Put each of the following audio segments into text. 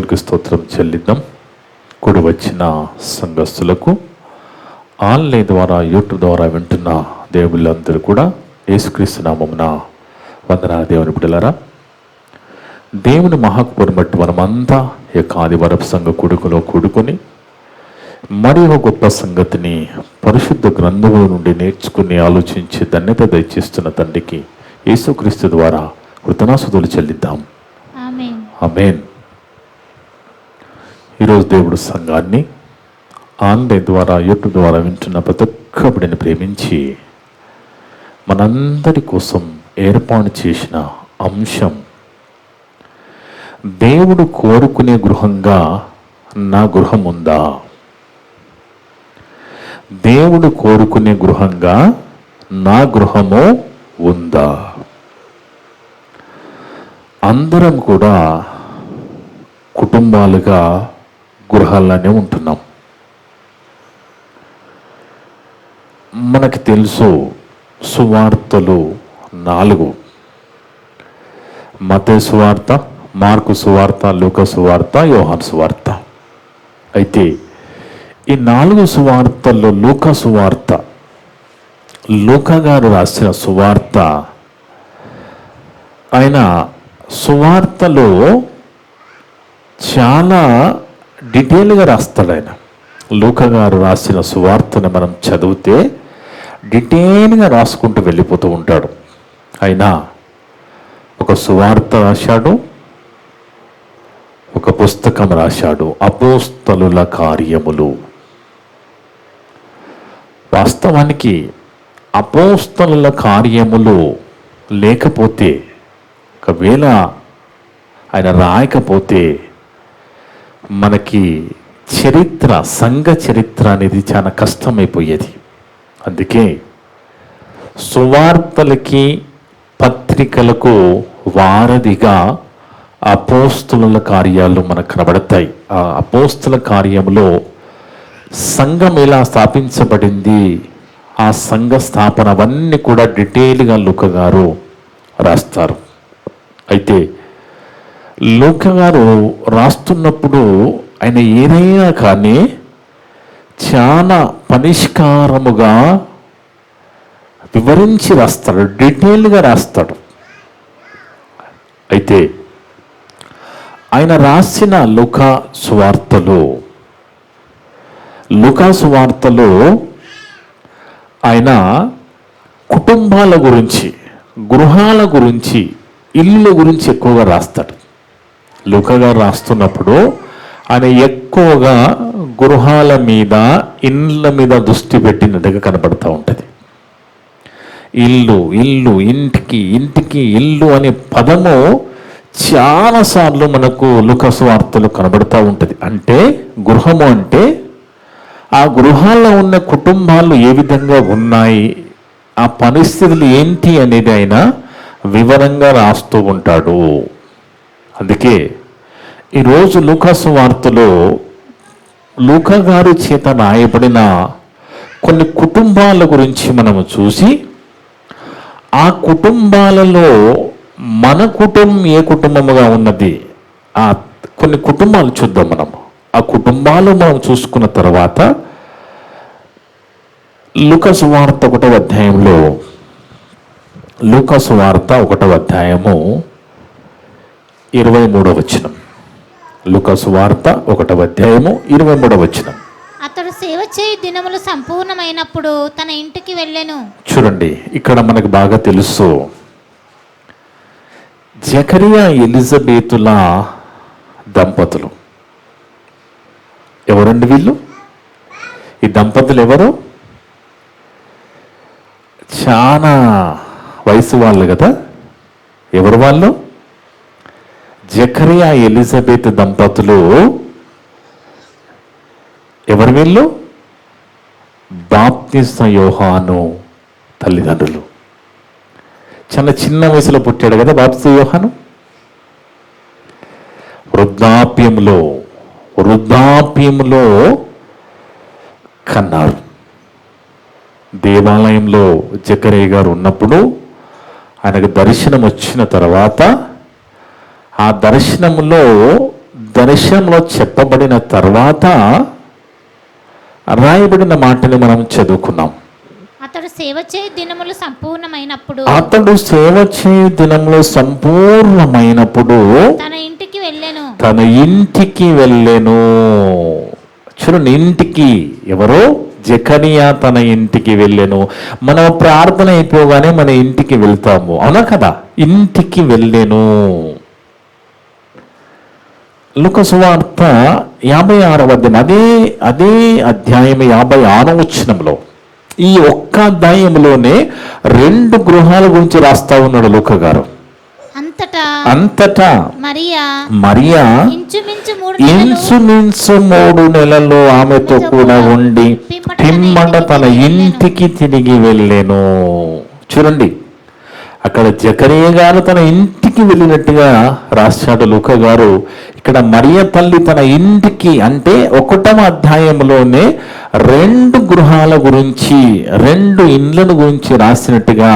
దేవునికి స్తోత్రం చెల్లిద్దాం. కూడి వచ్చిన సంఘస్థులకు, ఆన్లైన్ ద్వారా యూట్యూబ్ ద్వారా వింటున్న దేవుళ్ళందరూ కూడా యేసుక్రీస్తు నామమున వందనాలు. దేవుని బిడ్డలారా, దేవుని మహాకృపను బట్టి మనమంతా ఈ యొక్క ఆదివారపు సంఘ కూడుకలో కూడుకొని మరి ఒక గొప్ప సంగతిని పరిశుద్ధ గ్రంథముల నుండి నేర్చుకుని ఆలోచించి ధన్యత దయచేస్తున్న తండ్రికి యేసుక్రీస్తు ద్వారా కృతజ్ఞతాస్తుతులు చెల్లిద్దాం. ఆమేన్. ఈరోజు దేవుడు సంఘాన్ని ఆన్లైన్ ద్వారా యూట్యూబ్ ద్వారా వింటున్న ప్రతి ఒక్క బిడ్డని ప్రేమించి మనందరి కోసం ఏర్పాటు చేసిన అంశం, దేవుడు కోరుకునే గృహంగా నా గృహం ఉందా? దేవుడు కోరుకునే గృహంగా నా గృహము ఉందా? అందరం కూడా కుటుంబాలుగా గృహాల్లోనే ఉంటున్నాం. మనకి తెలుసు సువార్తలు 4: మత్తయి సువార్త, మార్కు సువార్త, లూకా సువార్త, యోహాను సువార్త. అయితే ఈ 4 సువార్తల్లో లూకా సువార్త, లూకా గారు రాసిన సువార్త, ఆయన సువార్తలో చాలా డీటెయిల్గా రాస్తాడు. ఆయన లూకా గారు రాసిన సువార్తను మనం చదివితే డీటెయిల్గా రాసుకుంటూ వెళ్ళిపోతూ ఉంటాడు. అయినా ఒక సువార్త రాశాడు, ఒక పుస్తకం రాశాడు, అపోస్తలుల కార్యములు. వాస్తవానికి అపోస్తలుల కార్యములు లేకపోతే, ఒకవేళ ఆయన రాయకపోతే మనకి చరిత్ర, సంఘ చరిత్ర అనేది చాలా కష్టమైపోయేది. అందుకే సువార్తలకి పత్రికలకు వారధిగా అపోస్తలుల కార్యాలు మనకు కనబడతాయి. ఆ అపోస్తల కార్యంలో సంఘం ఎలా స్థాపించబడింది, ఆ సంఘ స్థాపన అవన్నీ కూడా డీటెయిల్గా లూకా గారు రాస్తారు. అయితే లూకా గారు రాస్తున్నప్పుడు ఆయన ఏదైనా కానీ చాలా పరిష్కారముగా వివరించి రాస్తాడు, డీటెయిల్గా రాస్తాడు. అయితే ఆయన రాసిన లూకా సువార్తలో ఆయన కుటుంబాల గురించి, గృహాల గురించి, ఇల్లు గురించి ఎక్కువగా రాస్తాడు. లూకా గారు రాస్తున్నప్పుడు ఆయన ఎక్కువగా గృహాల మీద, ఇళ్ళ మీద దృష్టి పెట్టినట్టుగా కనబడుతూ ఉంటుంది. ఇల్లు, ఇల్లు, ఇంటికి, ఇంటికి ఇల్లు అనే పదము చాలాసార్లు మనకు లూకా సువార్తలో కనబడుతూ ఉంటుంది. అంటే గృహము అంటే ఆ గృహాల్లో ఉన్న కుటుంబాలు ఏ విధంగా ఉన్నాయి, ఆ పరిస్థితులు ఏంటి అనేది ఆయన వివరంగా రాస్తూ ఉంటాడు. అందుకే ఈరోజు లూకా సువార్తలో లూకా గారి చేత రాయబడిన కొన్ని కుటుంబాల గురించి మనము చూసి, ఆ కుటుంబాలలో మన కుటుంబం ఏ కుటుంబముగా ఉన్నది, ఆ కొన్ని కుటుంబాలు చూద్దాం. మనం ఆ కుటుంబాలు మనం చూసుకున్న తర్వాత లూకా సువార్త 1వ అధ్యాయంలో, లూకా సువార్త 1వ అధ్యాయము 23వ వచనం. లూకా సువార్త 1వ అధ్యాయము 23వ వచనం. అతడు సేవ చేయు దినములు సంపూర్ణమైనప్పుడు తన ఇంటికి వెళ్ళెను. చూడండి, ఇక్కడ మనకు బాగా తెలుసు, జకరియా ఎలిజబెతుల దంపతులు. ఎవరండి వీళ్ళు? ఈ దంపతులు ఎవరు? చాలా వయసు వాళ్ళు కదా. ఎవరు వాళ్ళు? జకరియా ఎలిజబెత్ దంపతులు. ఎవరు వీళ్ళు? బాప్తిస్మ యోహాను తల్లిదండ్రులు. చాలా చిన్న వయసులో పుట్టాడు కదా బాప్తిస్మ యోహాను. వృద్ధాప్యంలో కన్నారు. దేవాలయంలో జకరియా గారు ఉన్నప్పుడు ఆయనకు దర్శనం వచ్చిన తర్వాత ఆ దర్శనంలో దర్శనంలో చెప్పబడిన తర్వాత రాయబడిన మాటని మనం చదువుకున్నాం. అతడు సేవ చేయి దినములు సంపూర్ణమైనప్పుడు అతడు సేవ చేయ దినంలో సంపూర్ణమైనప్పుడు తన ఇంటికి వెళ్ళెను. తన ఇంటికి వెళ్ళెను. చూడండి, ఇంటికి ఎవరో జకరియా తన ఇంటికి వెళ్ళెను. మనం ప్రార్థన అయిపోగానే మన ఇంటికి వెళ్తాము, అవునా కదా? ఇంటికి వెళ్ళెను. లూకా సువార్త 56వ అధ్యాయం, అదే అధ్యాయం 56వ వచనంలో ఈ ఒక్క అధ్యాయంలోనే 2 గృహాల గురించి రాస్తా ఉన్నాడు లూకా గారు. అంతటా మరియా ఇంచుమించు 3 నెలలు ఆమెతో కూడా ఉండి పిమ్మట తన ఇంటికి తిరిగి వెళ్ళెను. చూడండి, అక్కడ జకరియా గారు తన ఇంటికి వెళ్ళినట్టుగా రాశాడు లూకా గారు. ఇక్కడ మరియ తల్లి తన ఇంటికి, అంటే 1వ అధ్యాయంలోనే 2 గృహాల గురించి, 2 ఇండ్లను గురించి రాసినట్టుగా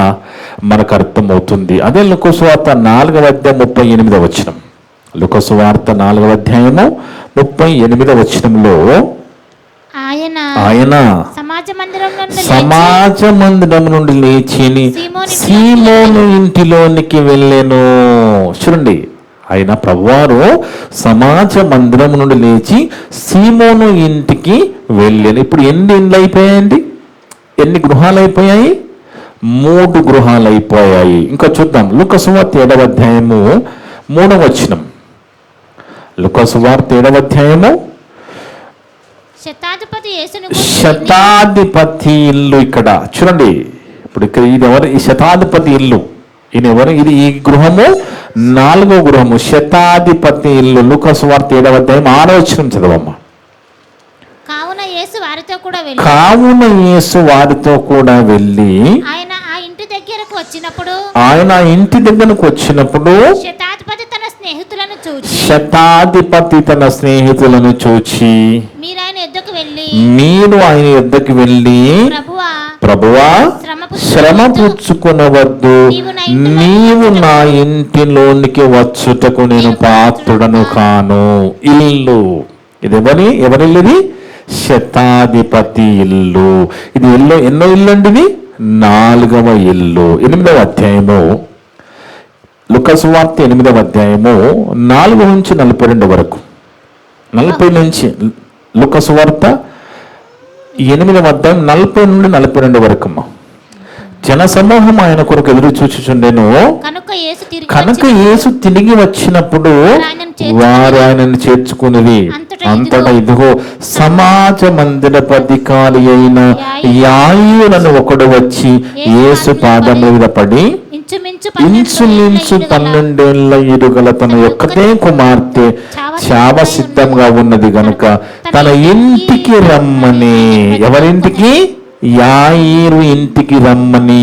మనకు అర్థమవుతుంది. అదే లూకా సువార్త 4వ అధ్యాయం 38వ వచనం. లూకా సువార్త 4వ అధ్యాయము 38వ వచనంలో ఆయన సమాజ మందిరం నుండి లేచి సీమోను ఇంటిలోనికి వెళ్ళెను. చూడండి, ఆయన ప్రభువారు సమాజ మందిరం నుండి లేచి సీమోను ఇంటికి వెళ్ళాను. ఇప్పుడు ఎన్ని ఇండ్లు అయిపోయాయండి? ఎన్ని గృహాలు అయిపోయాయి? 3 గృహాలు అయిపోయాయి. ఇంకా చూద్దాం, లూకా సువార్త 7వ అధ్యాయము 3వ వచనం. లూకా సువార్త 7వ అధ్యాయము శతాధిపతి ఇల్లు. ఇక్కడ చూడండి, ఇప్పుడు ఇక్కడ ఇది ఎవరు? ఈ శతాధిపతి ఇల్లు. ఈయన ఎవరు? ఇది ఈ గృహము 4వ గృహము, శతాధిపతి ఇల్లు. లూకా సువార్త 7వ అధ్యాయం 6వ వచనం చదవమ్మా. కావున యేసు వారితో కూడా వెళ్ళి ఆయన ఆ ఇంటి దగ్గరకు వచ్చినప్పుడు శతాధిపతి తన స్నేహితులను చూచి మీరు ఆయన యొద్దకు వెళ్ళి ప్రభువా శ్రమ పుచ్చుకొనవద్దు, నీవు నా ఇంటిలోనికి వచ్చుటకు నేను పాత్రుడను కాను. ఇల్లు ఇది ఎవరిల్లు? ఇది శతాధిపతి ఇల్లు. ఇది ఎన్నో ఇల్లు అండి? ఇది 4వ ఇల్లు. 8వ అధ్యాయము లూకా సువార్త 8వ అధ్యాయము 4 నుంచి 42 వరకు. 40 నుంచి లూకా సువార్త 8వ అధ్యాయం 40 నుండి 42 వరకు. జన సమూహం ఆయన కొరకు ఎదురు చూచుచుండెను. కనుక యేసు తిరిగి వచ్చినప్పుడు వారు ఆయనను చేర్చుకుని అంతటా ఇదిగో సమాజ మందిరపు అధికారి అయిన యాయీరును ఒకడు వచ్చి యేసు పాదముల మీద పడి ఇంచుమించు 12 ఏళ్ల ఎరుగల తన ఒక్కతే కుమార్తె చావ సిద్ధంగా ఉన్నది గనుక తన ఇంటికి రమ్మని, ఎవరింటికి? యాయీరు ఇంటికి రమ్మని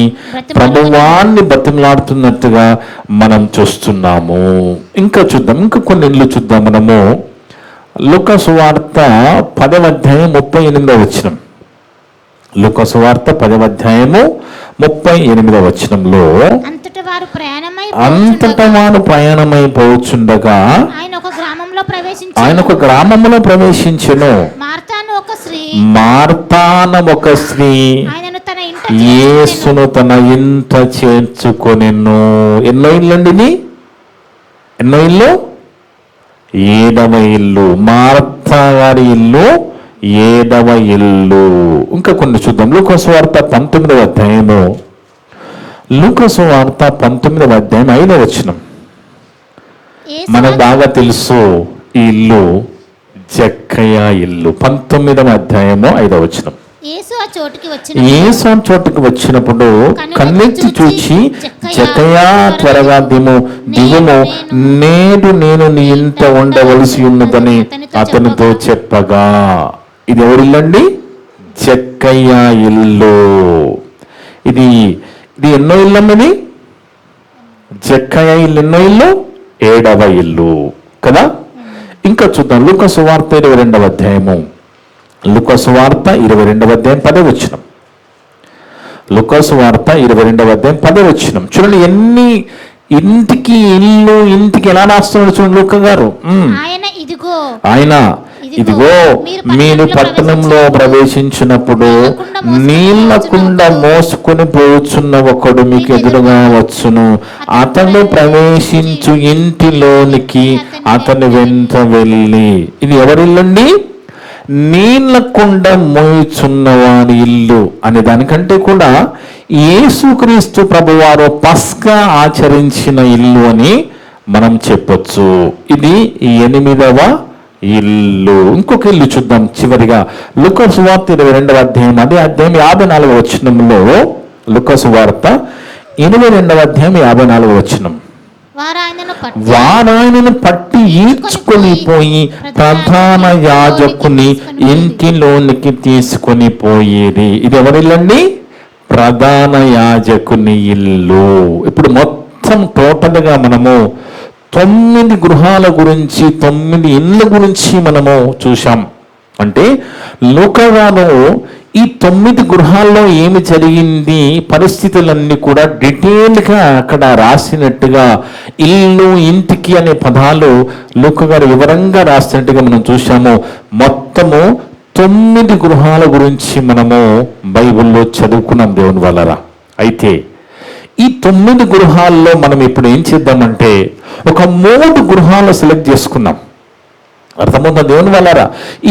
ప్రభువాన్ని బతిమలాడుతున్నట్టుగా మనం చూస్తున్నాము. ఇంకా చూద్దాం, ఇంకా కొన్ని ఇళ్ళు చూద్దాం మనము. లూకా సువార్త 10వ అధ్యాయం 38వ వచనం. లూకా సువార్త 10వ అధ్యాయము 38వ వచనంలో అంతటా వారు ప్రయాణమైపోచుండగా ఆయన ఒక గ్రామంలో ప్రవేశించెను. మార్తాన ఒక స్త్రీ యేసును తన ఇంట చేర్చుకొనెను. ఎన్నో ఇల్లు అండి ఇది? ఎన్నో ఇల్లు? 7వ ఇల్లు. మార్తా గారి ఇల్లు 7వ ఇల్లు. ఇంకా కొన్ని చూద్దాం. లూకా సువార్త 19వ అధ్యాయము, లూకా సువార్త 19వ అధ్యాయం 5వ వచనం. మనకు బాగా తెలుసు ఈ ఇల్లు జక్కయ్య ఇల్లు. 19వ అధ్యాయము 5వ వచనం. యేసు ఆ చోటుకి వచ్చినప్పుడు కన్నెత్తి చూచి జక్కయ్య త్వరగా దిగుము, నేడు నేను నీ ఇంట ఉండవలసి ఉన్నదని అతనితో చెప్పగా. ఇది ఎవరిల్లండి? జక్కయ్య ఇల్లు. ఇది ఎన్నో ఇల్లమ్మది? జక్కయ్య ఇల్లు ఎన్నో ఇల్లు? 7వ ఇల్లు కదా. ఇంకా చూద్దాం, లూకా సువార్త 22వ అధ్యాయము. లూకా సువార్త 22వ అధ్యాయం 10వ వచనం. లూకా సువార్త 22వ అధ్యాయం 10వ వచనం. చూడండి, ఇంటికి ఇల్లు, ఇంటికి ఎలా రాస్తున్నాడు చూడండి లూకా గారు. ఆయన ఇదిగో ఆయన ఇదిగో మీరు పట్టణంలో ప్రవేశించినప్పుడు నీళ్ల కుండ మోసుకొని పోచున్న ఒకడు మీకు ఎదురుగా వచ్చును, అతను ప్రవేశించు ఇంటిలోనికి అతని వెంట వెళ్ళి. ఇది ఎవరిల్లండి? నీళ్ల కుండ మోయుచున్నవాని ఇల్లు అనే దానికంటే కూడా యేసుక్రీస్తు ప్రభువారు పస్కా ఆచరించిన ఇల్లు అని మనం చెప్పొచ్చు. ఇది 8వ ఇల్లు. ఇంకొక ఇల్లు చూద్దాం చివరిగా. లూకా సువార్త 22వ అధ్యాయం, అదే అధ్యాయం 54వ వచనంలో. లూకా సువార్త 22వ అధ్యాయం 54వ వచనం. వారాయనను పట్టి ఈడ్చుకొని పోయి ప్రధాన యాజకుని ఇంటిలోనికి తీసుకొని పోయేది. ఇది ఎవరిల్లండి? ప్రధాన యాజకుని ఇల్లు. ఇప్పుడు మొత్తం టోటల్గా మనము 9 గృహాల గురించి, 9 ఇళ్ళ గురించి మనము చూసాం. అంటే లూకా గారు ఈ 9 గృహాల్లో ఏమి జరిగింది, పరిస్థితులన్నీ కూడా డీటెయిల్గా అక్కడ రాసినట్టుగా, ఇల్లు, ఇంటికి అనే పదాలు లూకా గారు వివరంగా రాసినట్టుగా మనం చూసాము. మొత్తము 9 గృహాల గురించి మనము బైబిల్లో చదువుకున్నాం దేవుని వలన. అయితే ఈ 9 గృహాల్లో మనం ఇప్పుడు ఏం చేద్దామంటే ఒక 3 గృహాలు సెలెక్ట్ చేసుకున్నాం. అర్థమవుతుందా దేవుని వలన?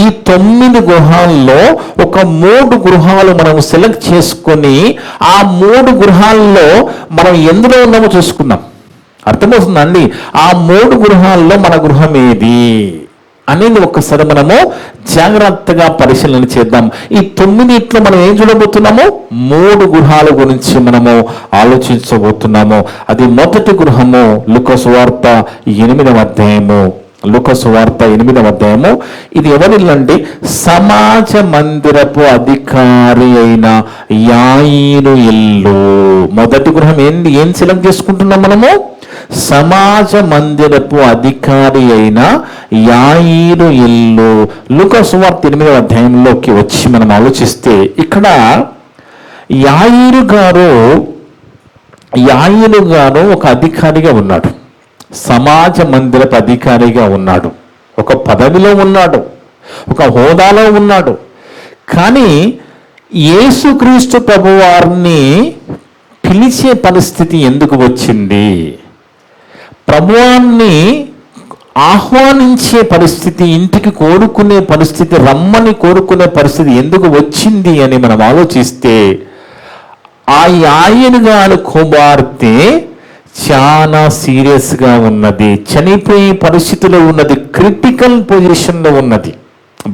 ఈ 9 గృహాల్లో ఒక 3 గృహాలు మనం సెలెక్ట్ చేసుకొని ఆ 3 గృహాల్లో మనం ఎందులో ఉన్నామో చూసుకున్నాం. అర్థమవుతుందండి? ఆ 3 గృహాల్లో మన గృహం ఏది అనేది ఒక్కసారి మనము జాగ్రత్తగా పరిశీలన చేద్దాం. ఈ 9 మనం ఏం చూడబోతున్నాము? 3 గృహాల గురించి మనము ఆలోచించబోతున్నాము. అది మొదటి గృహము లూకా సువార్త 8వ అధ్యాయము. లూకా సువార్త 8వ అధ్యాయము. ఇది ఎవరిల్లండి? సమాజ మందిరపు అధికారి అయిన యాయీరు ఇల్లు. మొదటి గృహం ఏం సెలెక్ట్ చేసుకుంటున్నాం మనము? సమాజ మందిరపు అధికారి అయిన యాయీరు ఇల్లు. లూకా సువార్త 8వ అధ్యాయంలోకి వచ్చి మనం ఆలోచిస్తే ఇక్కడ యాయీరు గారు ఒక అధికారిగా ఉన్నాడు. సమాజ మందిరపు అధికారిగా ఉన్నాడు. ఒక పదవిలో ఉన్నాడు, ఒక హోదాలో ఉన్నాడు. కానీ యేసుక్రీస్తు ప్రభువారిని పిలిచే పరిస్థితి ఎందుకు వచ్చింది? ప్రభువాన్ని ఆహ్వానించే పరిస్థితి, ఇంటికి కోరుకునే పరిస్థితి, రమ్మని కోరుకునే పరిస్థితి ఎందుకు వచ్చింది అని మనం ఆలోచిస్తే, ఆ యాయీరు గారి కుమార్తె చాలా సీరియస్గా ఉన్నది, చనిపోయే పరిస్థితిలో ఉన్నది, క్రిటికల్ పొజిషన్లో ఉన్నది.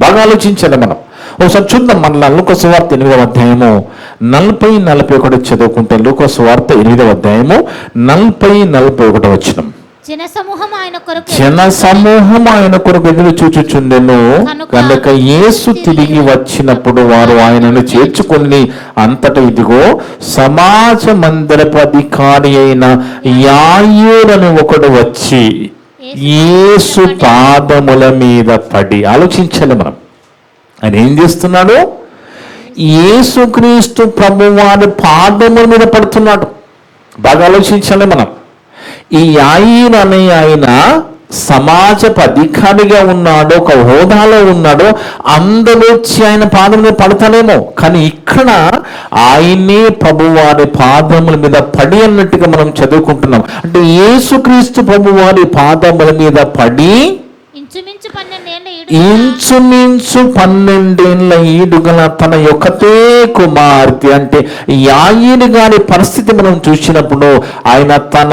బాగా ఆలోచించాలి మనం. ఒకసారి చూద్దాం మన లూకా సువార్త 8వ అధ్యాయము 40-41 చదువుకుంటే. లూకా సువార్త 8వ అధ్యాయము 40-41 వచనం. జనసమూహం ఆయన కొరకు ఎదురు చూచుచుండెను. కనుక యేసు తిరిగి వచ్చినప్పుడు వారు ఆయనను చేర్చుకొని అంతటా ఇదిగో సమాజ మందిరపు అధికారి అయిన యాయీరు ఒకడు వచ్చి యేసు పాదముల మీద పడి. ఆలోచించాలి మనం. ఆయన ఏం చేస్తున్నాడు? యేసుక్రీస్తు ప్రభువారి పాదముల మీద పడుతున్నాడు. బాగా ఆలోచించాలి మనం. ఈ యాయీరు అనే ఆయన సమాజపు అధికారిగా ఉన్నాడు, ఒక హోదాలో ఉన్నాడు. అందరూ వచ్చి ఆయన పాదముల మీద పడతానేమో, కానీ ఇక్కడ ఆయనే ప్రభువారి పాదముల మీద పడి అన్నట్టుగా మనం చదువుకుంటున్నాం. అంటే యేసుక్రీస్తు ప్రభువారి పాదముల మీద పడి ఇంచుమించు 12 ఈడుగల తన యొక్కతే కుమార్తె. అంటే యాయీరు గారి పరిస్థితి మనం చూసినప్పుడు ఆయన తన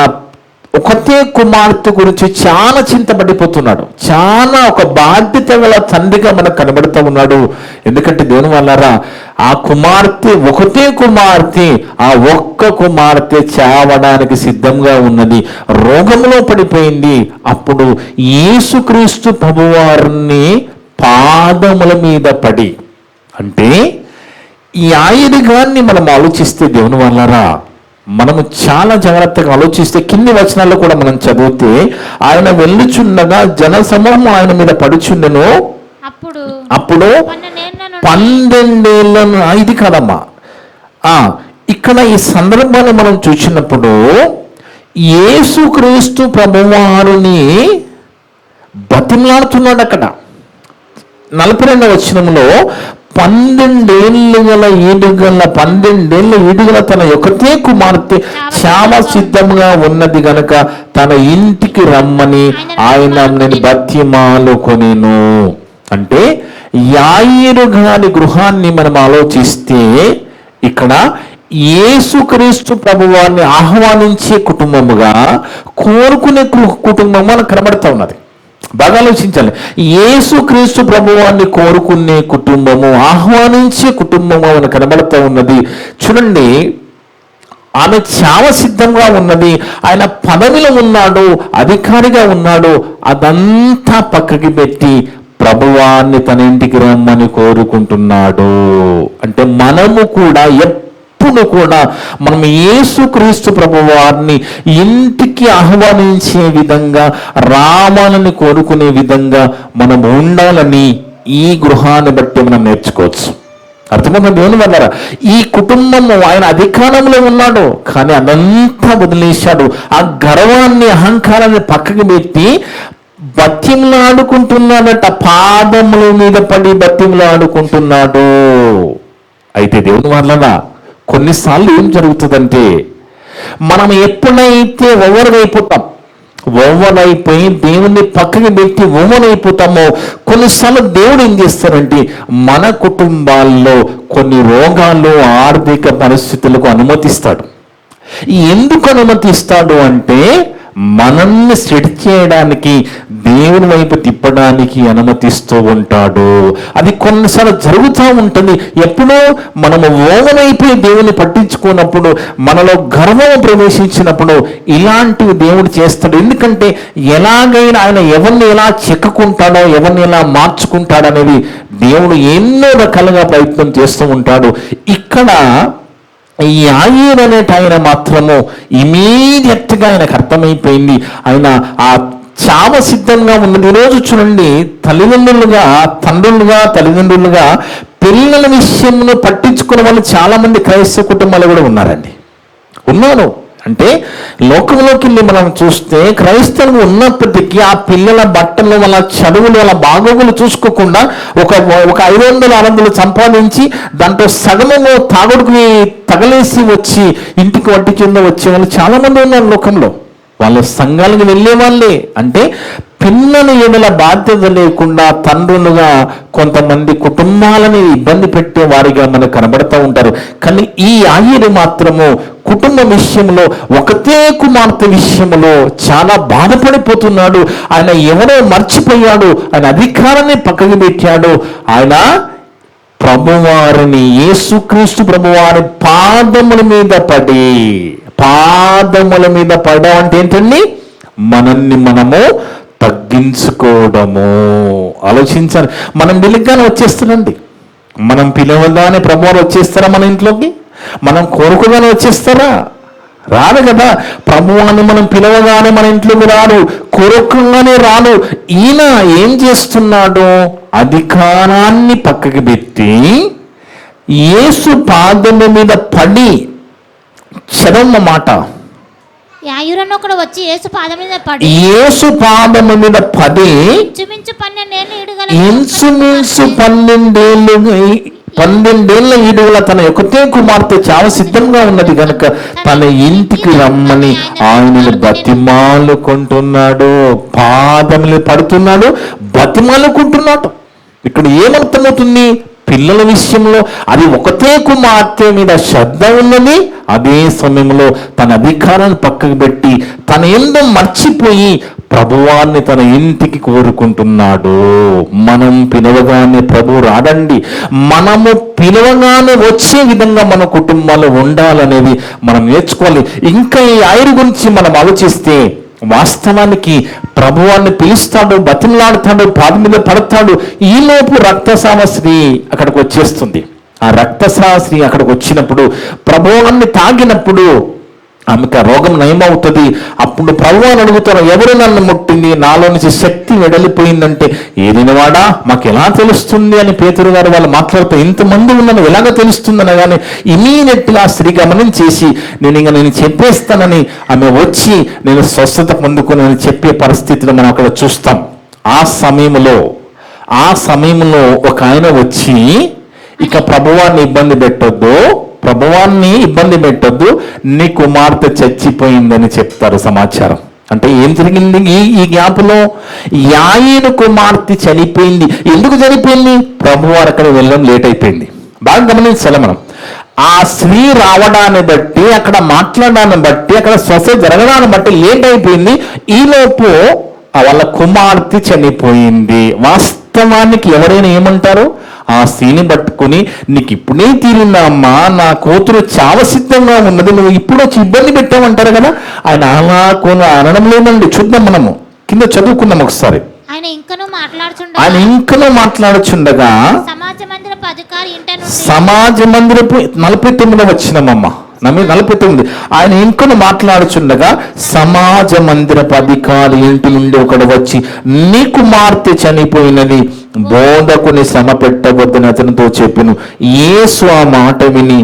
ఒకతే కుమార్తె గురించి చాలా చింతపడిపోతున్నాడు. చాలా ఒక బాధ్యత గల తండ్రిగా మనకు కనబడుతూ ఉన్నాడు. ఎందుకంటే దేవుని వల్లరా ఆ కుమార్తె, ఒకతే కుమార్తె, ఆ ఒక్క కుమార్తె చావడానికి సిద్ధంగా ఉన్నది, రోగంలో పడిపోయింది. అప్పుడు యేసుక్రీస్తు ప్రభువారిని పాదముల మీద పడి, అంటే ఈ యాయీరు గారిని మనం ఆలోచిస్తే దేవుని వల్లరా మనము చాలా జాగ్రత్తగా ఆలోచిస్తే కింది వచనాల్లో కూడా మనం చదివితే, ఆయన వెళ్ళుచుండగా జన సమూహం ఆయన మీద పడుచుండెను. అప్పుడు 12 ఏళ్ళను. ఇది కాదమ్మా, ఇక్కడ ఈ సందర్భాన్ని మనం చూసినప్పుడు యేసుక్రీస్తు ప్రభువారిని బతిమలాడుతున్నాడు. అక్కడ 42వ వచనంలో 12 ఈడుగల తన ఒకటే కుమార్తె క్షామ సిద్ధంగా ఉన్నది గనక తన ఇంటికి రమ్మని ఆయన నేను బతిమాలు కొనెను. అంటే యాయీరు గారి గృహాన్ని మనం ఆలోచిస్తే ఇక్కడ యేసుక్రీస్తు ప్రభువారిని ఆహ్వానించే కుటుంబముగా కోరుకునే కుటుంబం మనకు కనబడతా ఉన్నది. బాగా ఆలోచించాలి. యేసుక్రీస్తు ప్రభువాన్ని కోరుకునే కుటుంబము, ఆహ్వానించే కుటుంబము అని కనబడుతూ ఉన్నది. చూడండి, ఆమె చావ సిద్ధంగా ఉన్నది. ఆయన పదవిలో ఉన్నాడు, అధికారిగా ఉన్నాడు. అదంతా పక్కకి పెట్టి ప్రభువాన్ని తన ఇంటికి రమ్మని కోరుకుంటున్నాడు. అంటే మనము కూడా ఎప్పుడు కూడా మనం యేసుక్రీస్తు ప్రభువారిని ఇంటికి ఆహ్వానించే విధంగా, రావాలని కోరుకునే విధంగా మనం ఉండాలని ఈ గృహాన్ని బట్టి మనం నేర్చుకోవచ్చు. అర్థమవుతుంది దేవుని వల్ల. ఈ కుటుంబము ఆయన అధికారంలో ఉన్నాడు, కానీ అదంతా వదిలేశాడు. ఆ గర్వాన్ని, అహంకారాన్ని పక్కకి పెట్టి బతిమలాడుకుంటున్నాడట. పాదముల మీద పడి బతిమలాడుకుంటున్నాడు. అయితే దేవుని వల్ల కొన్నిసార్లు ఏం జరుగుతుందంటే, మనం ఎప్పుడైతే ఓవరైపోయి దేవుణ్ణి పక్కకి పెట్టి ఓవరైపోతామో, కొన్నిసార్లు దేవుడు ఏం చేస్తారంటే మన కుటుంబాల్లో కొన్ని రోగాలు, ఆర్థిక పరిస్థితులకు అనుమతిస్తాడు. ఎందుకు అనుమతిస్తాడు అంటే మనల్ని సెట్ చేయడానికి, దేవుని వైపు తిప్పడానికి అనుమతిస్తూ ఉంటాడు. అది కొన్నిసార్లు జరుగుతూ ఉంటుంది. ఎప్పుడో మనము ఓవరైపోయి దేవుని పట్టించుకున్నప్పుడు, మనలో గర్వం ప్రవేశించినప్పుడు ఇలాంటివి దేవుడు చేస్తాడు. ఎందుకంటే ఎలాగైనా ఆయన ఎవరిని ఎలా చెక్కుకుంటాడో, ఎవరిని ఎలా మార్చుకుంటాడో అనేది దేవుడు ఎన్నో రకాలుగా ప్రయత్నం చేస్తూ ఉంటాడు. ఇక్కడ ఈ యాయీరు అనేట ఆయన మాత్రము ఇమీడియట్గా ఆయనకు అర్థమైపోయింది. ఆయన ఆ చావ సిద్ధంగా ఉన్నది. ఈరోజు చూడండి, తల్లిదండ్రులుగా పిల్లల విషయంలో పట్టించుకున్న వాళ్ళు చాలా మంది క్రైస్తవ కుటుంబాలు కూడా ఉన్నారు. అంటే లోకంలోకి వెళ్ళి మనం చూస్తే క్రైస్తవులు ఉన్నప్పటికీ ఆ పిల్లల బట్టలు, వాళ్ళ చదువులు, వాళ్ళ బాగోగులు చూసుకోకుండా ఒక 500-600 సంపాదించి దాంట్లో సగము తాగుడుకి తగలేసి వచ్చి ఇంటికి వడ్డీ కింద వచ్చే వాళ్ళు చాలా మంది ఉన్నారు లోకంలో. వాళ్ళ సంఘాలకు వెళ్ళే వాళ్ళే. అంటే పిల్లల ఏదైనా బాధ్యత లేకుండా తండ్రులుగా కొంతమంది కుటుంబాలని ఇబ్బంది పెట్టే వారిగా మనకు కనబడుతూ ఉంటారు. కానీ ఈ యాయీరు మాత్రము కుటుంబ విషయంలో, ఒకతే కుమార్తె విషయంలో చాలా బాధపడిపోతున్నాడు. ఆయన ఎవరో మర్చిపోయాడు, ఆయన అధికారాన్ని పక్కకి పెట్టాడు. ఆయన ప్రభువారిని, యేసుక్రీస్తు ప్రభువారి పాదముల మీద పడడం అంటే ఏంటండి? మనల్ని మనము తగ్గించుకోవడము. ఆలోచించాలి. మనం వెలుగ్గానే వచ్చేస్తారండి. మనం పిలవగానే ప్రభువారు వచ్చేస్తారా మన ఇంట్లోకి? మనం కోరుకోగానే వచ్చేస్తారా? రాదు కదా. ప్రభువాన్ని మనం పిలవగానే మన ఇంట్లోకి రాడు, కోరుకోగానే రాడు. ఈయన ఏం చేస్తున్నాడు? అధికారాన్ని పక్కకి పెట్టి యేసు పాదము మీద పడి, చదవ మాట, యాయీరు ఒకడు వచ్చి యేసు పాదం మీద పడి, యేసు పాదము మీద పడి ఇంచుమించు 12 ఈడుగల తన ఒకటే కుమార్తె చావ సిద్ధంగా ఉన్నది కనుక తన ఇంటికి రమ్మని ఆయనను బతిమాలుకుంటున్నాడు. పాదములు పడుతున్నాడు, బతిమాలుకుంటున్నాడు. ఇక్కడ ఏమర్థమవుతుంది? పిల్లల విషయంలో అది ఒకటే కుమార్తె మీద శ్రద్ధ ఉన్నది. అదే సమయంలో తన అధికారాన్ని పక్కకు పెట్టి తన ఏందో మర్చిపోయి ప్రభువాన్ని తన ఇంటికి కోరుకుంటున్నాడు. మనం పిలవగానే ప్రభు రాడండి. మనము పిలవగానే వచ్చే విధంగా మన కుటుంబాలు ఉండాలనేది మనం నేర్చుకోవాలి. ఇంకా ఈ యాయీరు గురించి మనం ఆలోచిస్తే, వాస్తవానికి ప్రభువాన్ని పిలుస్తాడు, బతిమలాడుతాడు, పాదం మీద పడతాడు. ఈలోపు రక్తస్రావ స్త్రీ అక్కడికి వచ్చేస్తుంది. ఆ రక్తస్రావ స్త్రీ అక్కడికి వచ్చినప్పుడు, ప్రభువాన్ని తాగినప్పుడు ఆమెకు ఆ రోగం నయమవుతుంది. అప్పుడు ప్రభువు అని అడుగుతారు, ఎవరు నన్ను ముట్టింది, నాలో నుంచి శక్తి వెడలిపోయిందంటే, ఏదైనా వాడా మాకు ఎలా తెలుస్తుంది అని పేతురు గారు వాళ్ళు మాట్లాడుతూ, ఇంతమంది ఉన్నాను ఎలాగ తెలుస్తుంది అనగానే ఇమీడియట్గా ఆ స్త్రీ గమనించేసి, నేను చెప్పేస్తానని ఆమె వచ్చి నేను స్వస్థత పొందుకుని చెప్పే పరిస్థితిలో మనం అక్కడ చూస్తాం. ఆ సమయంలో ఒక ఆయన వచ్చి, ఇక ప్రభువాన్ని ఇబ్బంది పెట్టొద్దు, నీ కుమార్తె చచ్చిపోయిందని చెప్తారు సమాచారం. అంటే ఏం జరిగింది ఈ గ్యాప్లో? యాయీను కుమార్తె చనిపోయింది. ఎందుకు చనిపోయింది? ప్రభువారు అక్కడ వెళ్ళడం లేట్ అయిపోయింది. బాగా గమనించాలి మనం. ఆ స్త్రీ రావడాన్ని బట్టి, అక్కడ మాట్లాడడాన్ని బట్టి, అక్కడ స్వస్థత జరగడాన్ని బట్టి లేట్ అయిపోయింది. ఈలోపు వాళ్ళ కుమార్తె చనిపోయింది. వాస్తవానికి ఎవరైనా ఏమంటారు? ఆ స్త్రీని పట్టుకుని, నీకు ఇప్పుడే తీరిందా అమ్మా, నా కూతురు చావసిద్ధంగా ఉన్నది, నువ్వు ఇప్పుడు వచ్చి ఇబ్బంది పెట్టామంటారు కదా. ఆయన అలా అనడం లేదండి. చూద్దాం, మనము కింద చదువుకున్నాం ఒకసారి. ఆయన ఇంకనూ మాట్లాడుచుండగా సమాజ మందిరపు 49వ వచనమమ్మ 49. ఆయన ఇంకను మాట్లాడుచుండగా సమాజ మందిరపు అధికారి ఇంటి నుండి ఒకడు వచ్చి, నీ కుమార్తె చనిపోయినది, బోధకుని శ్రమ పెట్టవద్దని అతనితో చెప్పెను. యేసు ఆ మాట విని,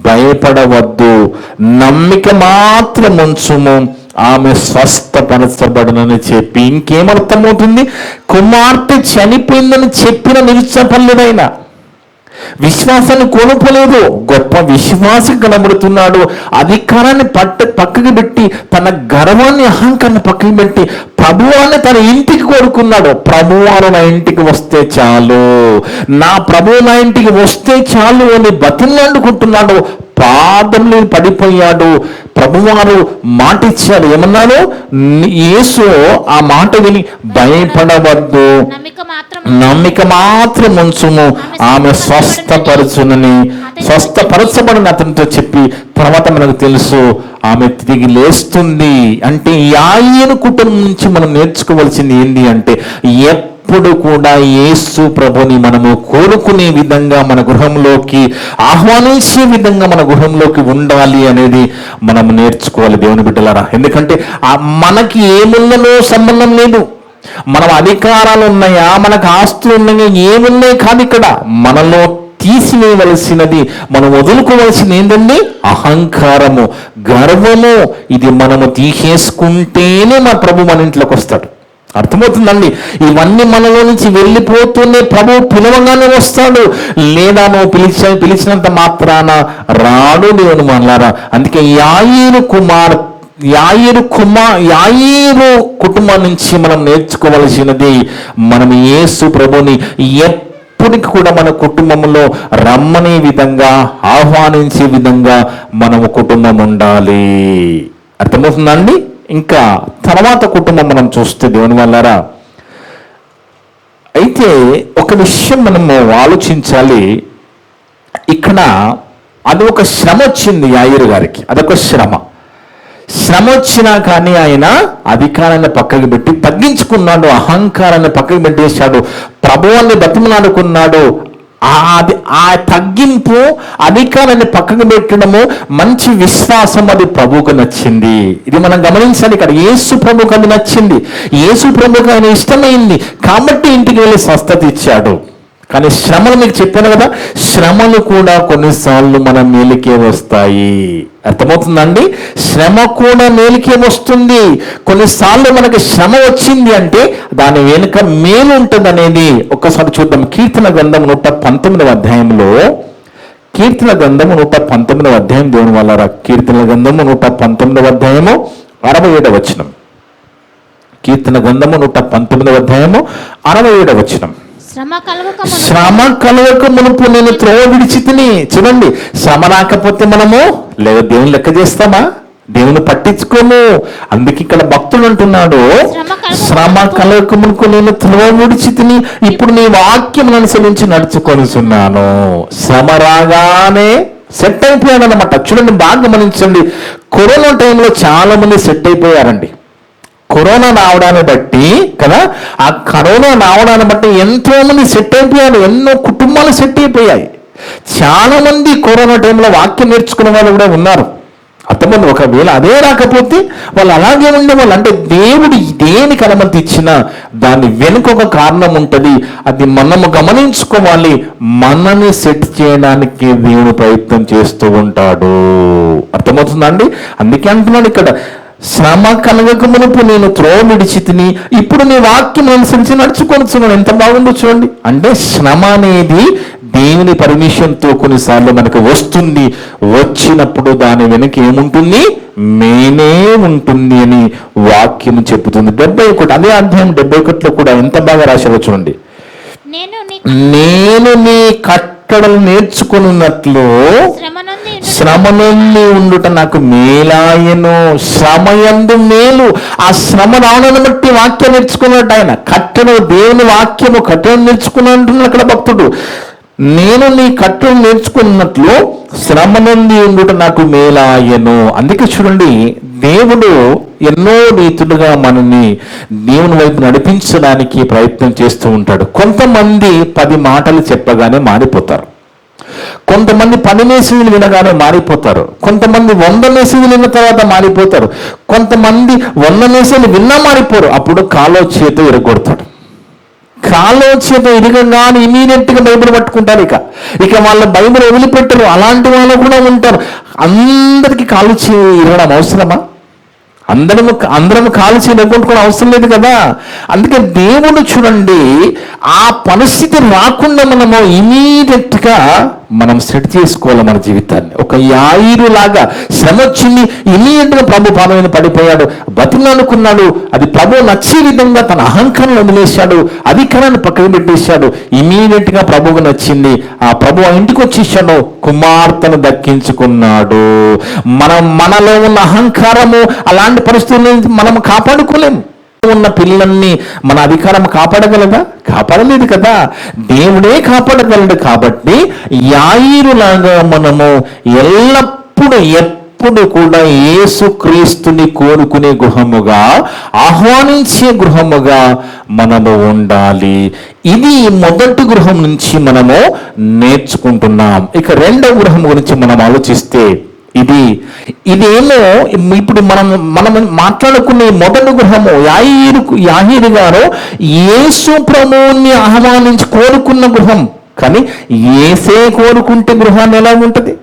భయపడవద్దు, నమ్మిక మాత్రం ఉంచుము, ఆమె స్వస్థపరచబడునని చెప్పి. ఇంకేమర్థమవుతుంది? కుమార్తె చనిపోయిందని చెప్పిన నిలిచపల్లినైనా విశ్వాసాన్ని కోల్పోలేదు. గొప్ప విశ్వాసం కనబడుతున్నాడు. అధికారాన్ని పక్కకి పెట్టి, తన గర్వాన్ని అహంకారాన్ని పక్కకి పెట్టి ప్రభువాన్ని తన ఇంటికి కోరుకున్నాడు. ప్రభువారు నా ఇంటికి వస్తే చాలు, నా ప్రభువు నా ఇంటికి వస్తే చాలు అని బతిమలాడుకుంటున్నాడు. పాదంలో పడిపోయాడు. ప్రభువారు మాట ఇచ్చాడు. ఏమన్నాడు? యేసు ఆ మాట విని, భయపడవద్దు, నమ్మిక మాత్రం ఉంచుము, ఆమె స్వస్థపరచబడిన అతనితో చెప్పి, తర్వాత మనకు తెలుసు ఆమె తిరిగి లేస్తుంది. అంటే యాయీను కుటుంబం నుంచి మనం నేర్చుకోవాల్సింది ఏంటి అంటే, ఎప్పుడు కూడా యేసు ప్రభుని మనము కోరుకునే విధంగా, మన గృహంలోకి ఆహ్వానించే విధంగా మన గృహంలోకి ఉండాలి అనేది మనము నేర్చుకోవాలి దేవుని బిడ్డలారా. ఎందుకంటే మనకి ఏమున్నదో సంబంధం లేదు. మనం అధికారాలు ఉన్నాయా, మనకు ఆస్తులు ఉన్నాయా, ఏమున్నాయి కాదు. ఇక్కడ మనలో తీసివేయవలసినది, మనం వదులుకోవలసింది ఏంటండి? అహంకారము, గర్వము. ఇది మనము తీసేసుకుంటేనే మన ప్రభు మన ఇంట్లోకి వస్తాడు. అర్థమవుతుందండి? ఇవన్నీ మనలో నుంచి వెళ్ళిపోతూనే ప్రభువు పిలవగానే వస్తాడు. లేదా నువ్వు పిలిచినంత మాత్రాన రాడు దేవుని మనలారా. అందుకే యాయీరు కుటుంబం నుంచి మనం నేర్చుకోవలసినది, మనం యేసు ప్రభుని ఎప్పటికి కూడా మన కుటుంబంలో రమ్మనే విధంగా, ఆహ్వానించే విధంగా మనము కుటుంబం ఉండాలి. అర్థమవుతుందండి? ఇంకా తర్వాత కుటుంబం మనం చూస్తే దేవుని వల్లరా, అయితే ఒక విషయం మనము ఆలోచించాలి. ఇక్కడ అది ఒక శ్రమ వచ్చింది యాయీరు గారికి. అదొక శ్రమ వచ్చినా కానీ ఆయన అధికారాన్ని పక్కకి పెట్టి తగ్గించుకున్నాడు, అహంకారాన్ని పక్కకి పెట్టేశాడు, ప్రభువుని బతిమలాడుకున్నాడు. ఆ తగ్గింపు, అధికారాన్ని పక్కకు పెట్టడము, మంచి విశ్వాసం, అది ప్రభువుకు నచ్చింది. ఇది మనం గమనించాలి. ఇక్కడ యేసు ప్రభువుకు అది నచ్చింది, యేసు ప్రభువుకు ఆయన ఇష్టమైంది కాబట్టి ఇంటికి వెళ్ళి స్వస్థత ఇచ్చాడు. కానీ శ్రమలు మీకు చెప్పాను కదా, శ్రమలు కూడా కొన్నిసార్లు మన మేలుకే వస్తాయి. అర్థమవుతుందండి? శ్రమ కూడా మేలుకే వస్తుంది. కొన్నిసార్లు మనకి శ్రమ వచ్చింది అంటే దాని వెనుక మేలు ఉంటుంది అనేది ఒక్కసారి చూద్దాం. కీర్తన గ్రంథం 119వ అధ్యాయంలో, కీర్తన గ్రంథము 119వ అధ్యాయం దేవుని వల్ల, కీర్తన గ్రంథము 119వ అధ్యాయము 67వ వచనం. కీర్తన గ్రంథము 119వ అధ్యాయము 67వ వచనం. శ్రమ కలగక మునుపు నేను త్రోవ విడిచితిని. చూడండి, శ్రమ రాకపోతే మనము లేదా దేవుని లెక్క చేస్తామా? దేవుని పట్టించుకోము. అందుకే ఇక్కడ భక్తులు అంటున్నాడు, శ్రమ కలగక మునుపు నేను త్రోవ విడిచితిని, ఇప్పుడు నీ వాక్యం అనుసరించి నడుచుకొనిచున్నాను. శ్రమ రాగానే సెట్ అయిపోయాడు అనమాట. చూడండి, బాగా గమనించండి. కరోనా టైంలో చాలా మంది సెట్ అయిపోయారండి. కరోనా రావడాన్ని బట్టి కదా, ఆ కరోనా రావడాన్ని బట్టి ఎంతో మంది సెట్ అయిపోయారు. ఎన్నో కుటుంబాలు సెట్ అయిపోయాయి. చాలా మంది కరోనా టైంలో వాక్యం నేర్చుకునే వాళ్ళు కూడా ఉన్నారు. అర్థమైంది. ఒకవేళ అదే రాకపోతే వాళ్ళు అలాగే ఉండేవాళ్ళు. అంటే దేవుడు దేనికి అనుమతి ఇచ్చినా దాని వెనుక ఒక కారణం ఉంటుంది. అది మనము గమనించుకోవాలి. మనని సెట్ చేయడానికి దేవుడు ప్రయత్నం చేస్తూ ఉంటాడు. అర్థమవుతుందండి? అందుకే అంటున్నాడు ఇక్కడ, శ్రమ కలగక మునుపు నేను త్రోవ విడిచి తిని ఇప్పుడు నీ వాక్యం అనుసరించి నడుచుకొనుచున్నాను. ఎంత బాగుందో చూడండి. అంటే శ్రమ అనేది దేవుని పర్మిషన్తో కొన్నిసార్లు మనకు వస్తుంది. వచ్చినప్పుడు దాని వెనక ఏముంటుంది? మేనే ఉంటుంది అని వాక్యం చెబుతుంది. 71 అదే అధ్యాయం 71లో కూడా ఎంత బాగా రాశారో చూడండి. నేను నీ కట్టడలు నేర్చుకున్నట్లు శ్రమ నుండి ఉండుట నాకు మేలాయను. శ్రమయందు మేలు. ఆ శ్రమ రావడాన్ని బట్టి వాక్యం నేర్చుకున్నట్టు ఆయన కట్టడం, దేవుని వాక్యము కట్టడం నేర్చుకున్నట్టు అక్కడ భక్తుడు. నేను నీ కట్టడం నేర్చుకున్నట్లు శ్రమ నుండి ఉండుట నాకు మేలాయను. అందుకే చూడండి, దేవుడు ఎన్నో రీతులుగా మనల్ని దేవుని వైపు నడిపించడానికి ప్రయత్నం చేస్తూ ఉంటాడు. కొంతమంది 10 మాటలు చెప్పగానే మారిపోతారు. కొంతమంది 10 మెసేజ్లు వినగానే మారిపోతారు. కొంతమంది 100 మెసేజ్లు విన్న తర్వాత మారిపోతారు. కొంతమంది 100 మెసేజ్లు విన్నా మారిపోరు. అప్పుడు కాలో చేతో ఇరగొడతాడు. కాలో చేత ఇరగగానే ఇమీడియట్గా బైబిల్ పట్టుకుంటారు. ఇక వాళ్ళ బైబిల్ వదిలిపెట్టరు. అలాంటి వాళ్ళు కూడా ఉంటారు. అందరికీ కాలు ఇరగడం అవసరమా? అందరం కాలు ఇరగొట్టుకోవడం అవసరం లేదు కదా. అందుకే దేవుడు చూడండి, ఆ పరిస్థితి రాకుండా మనము ఇమీడియట్గా మనం సెట్ చేసుకోవాలి మన జీవితాన్ని. ఒక యాయిరు లాగా శ్రమ వచ్చింది, ఇమీడియట్గా ప్రభు పాదమైన పడిపోయాడు, బతిమాలుకున్నాడు. అది ప్రభు నచ్చే విధంగా తన అహంకారం వదిలేశాడు, అధికారాన్ని పక్కన పెట్టేశాడు. ఇమీడియట్గా ప్రభువుకు నచ్చింది. ఆ ప్రభు ఆ ఇంటికి వచ్చేసాడు, కుమార్తెను దక్కించుకున్నాడు. మనలో ఉన్న అహంకారము అలాంటి పరిస్థితులను మనం కాపాడుకోలేము. ఉన్న పిల్లల్ని మన అధికారం కాపాడగలదా? కాపాడలేదు కదా. దేవుడే కాపాడగలడు. కాబట్టి యాయిరులాగా మనము ఎప్పుడు కూడా యేసుక్రీస్తుని కోరుకునే గృహముగా, ఆహ్వానించే గృహముగా మనము ఉండాలి. ఇది మొదటి గృహం నుంచి మనము నేర్చుకుంటున్నాం. ఇక రెండవ గృహం గురించి మనం ఆలోచిస్తే, ఇదేమో ఇప్పుడు మనం మాట్లాడుకునే మొదటి గృహము యాహీరు గారు యేసు ప్రభువుని ఆహ్వానించి కోరుకున్న గృహం. కానీ యేసే కోరుకుంటే గృహాన్ని ఎలా ఉంటుంది?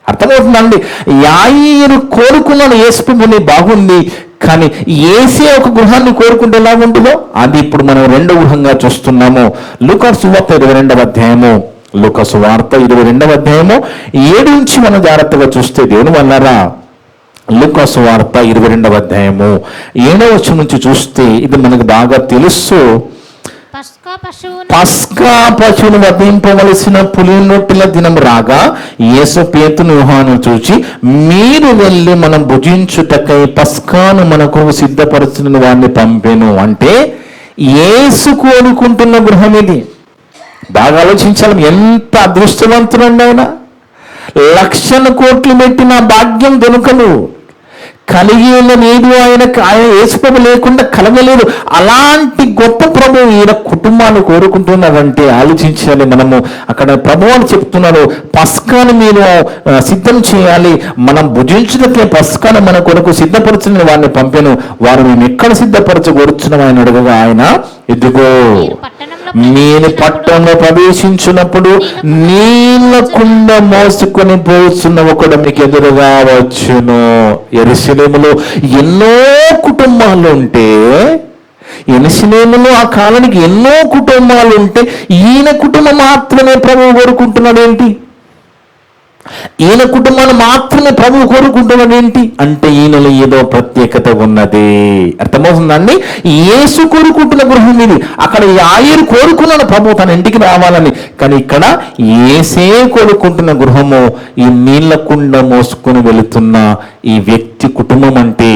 అర్థమవుతుందండి? యాయీరు కోరుకున్నాడు యేసు ప్రభువుని, బాగుంది. కానీ యేసే ఒక గృహాన్ని కోరుకుంటే ఎలా ఉంటుందో అది ఇప్పుడు మనం రెండో గృహంగా చూస్తున్నాము. లూకా సువార్త 22వ అధ్యాయము, లూకా సువార్త 22వ అధ్యాయము 7 నుంచి మనం జాగ్రత్తగా చూస్తే దేవుని వల్లరా, లూకా సువార్త 22వ అధ్యాయము 7వ వచనం నుంచి చూస్తే ఇది మనకు బాగా తెలుసు. పస్కా పశువును వధింపవలసిన పులినొట్టిల దినం రాగా యేసు పేతురు యోహాను చూచి, మీరు వెళ్ళి మనం భుజించుటకై పస్కాను మనకు సిద్ధపరచిన వారిని పంపెను. అంటే యేసు కోరుకుంటున్న గృహం ఇది. బాగా ఆలోచించాలి. ఎంత అదృష్టవంతుడండి ఆయన. 1,00,000 కోట్లు పెట్టిన భాగ్యం దొరకదు. కలిగి ఉన్న నీడు ఆయన యేసు ప్రభు లేకుండా కలగలేదు. అలాంటి గొప్ప ప్రభు ఈయన కుటుంబాన్ని కోరుకుంటున్నారంటే ఆలోచించాలి మనము. అక్కడ ప్రభు అని చెప్తున్నారు, పస్కాను మీరు సిద్ధం చేయాలి, మనం భుజించడానికి పస్కాను మన కొరకు సిద్ధపరచిన వారిని పంపాను. వారు మేము ఎక్కడ సిద్ధపరచగొరుచున్నాం ఆయన అడగగా ఆయన, ఇదిగో నేను పట్టణంలో ప్రవేశించినప్పుడు నీళ్ళ కుండ మోసుకొని పోతున్న ఒకడు మీకు ఎదురుగా వచ్చును. యెరూషలేములో ఎన్నో కుటుంబాలు ఉంటే, యెరూషలేములో ఆ కాలానికి ఎన్నో కుటుంబాలు ఉంటే ఈయన కుటుంబం మాత్రమే ప్రభువు కోరుకుంటున్నాడు ఏంటి? ఈయన కుటుంబాన్ని మాత్రమే ప్రభువు కోరుకుంటున్నాడు ఏంటి అంటే ఈయనలో ఏదో ప్రత్యేకత ఉన్నది. అర్థమవుతుందండి? యేసు కోరుకుంటున్న గృహం ఇది. అక్కడ యాయీరు కోరుకున్నాడు ప్రభు తన ఇంటికి రావాలని. కానీ ఇక్కడ యేసే కోరుకుంటున్న గృహము ఈ నీళ్ల కుండ మోసుకొని వెళుతున్న ఈ వ్యక్తి కుటుంబం. అంటే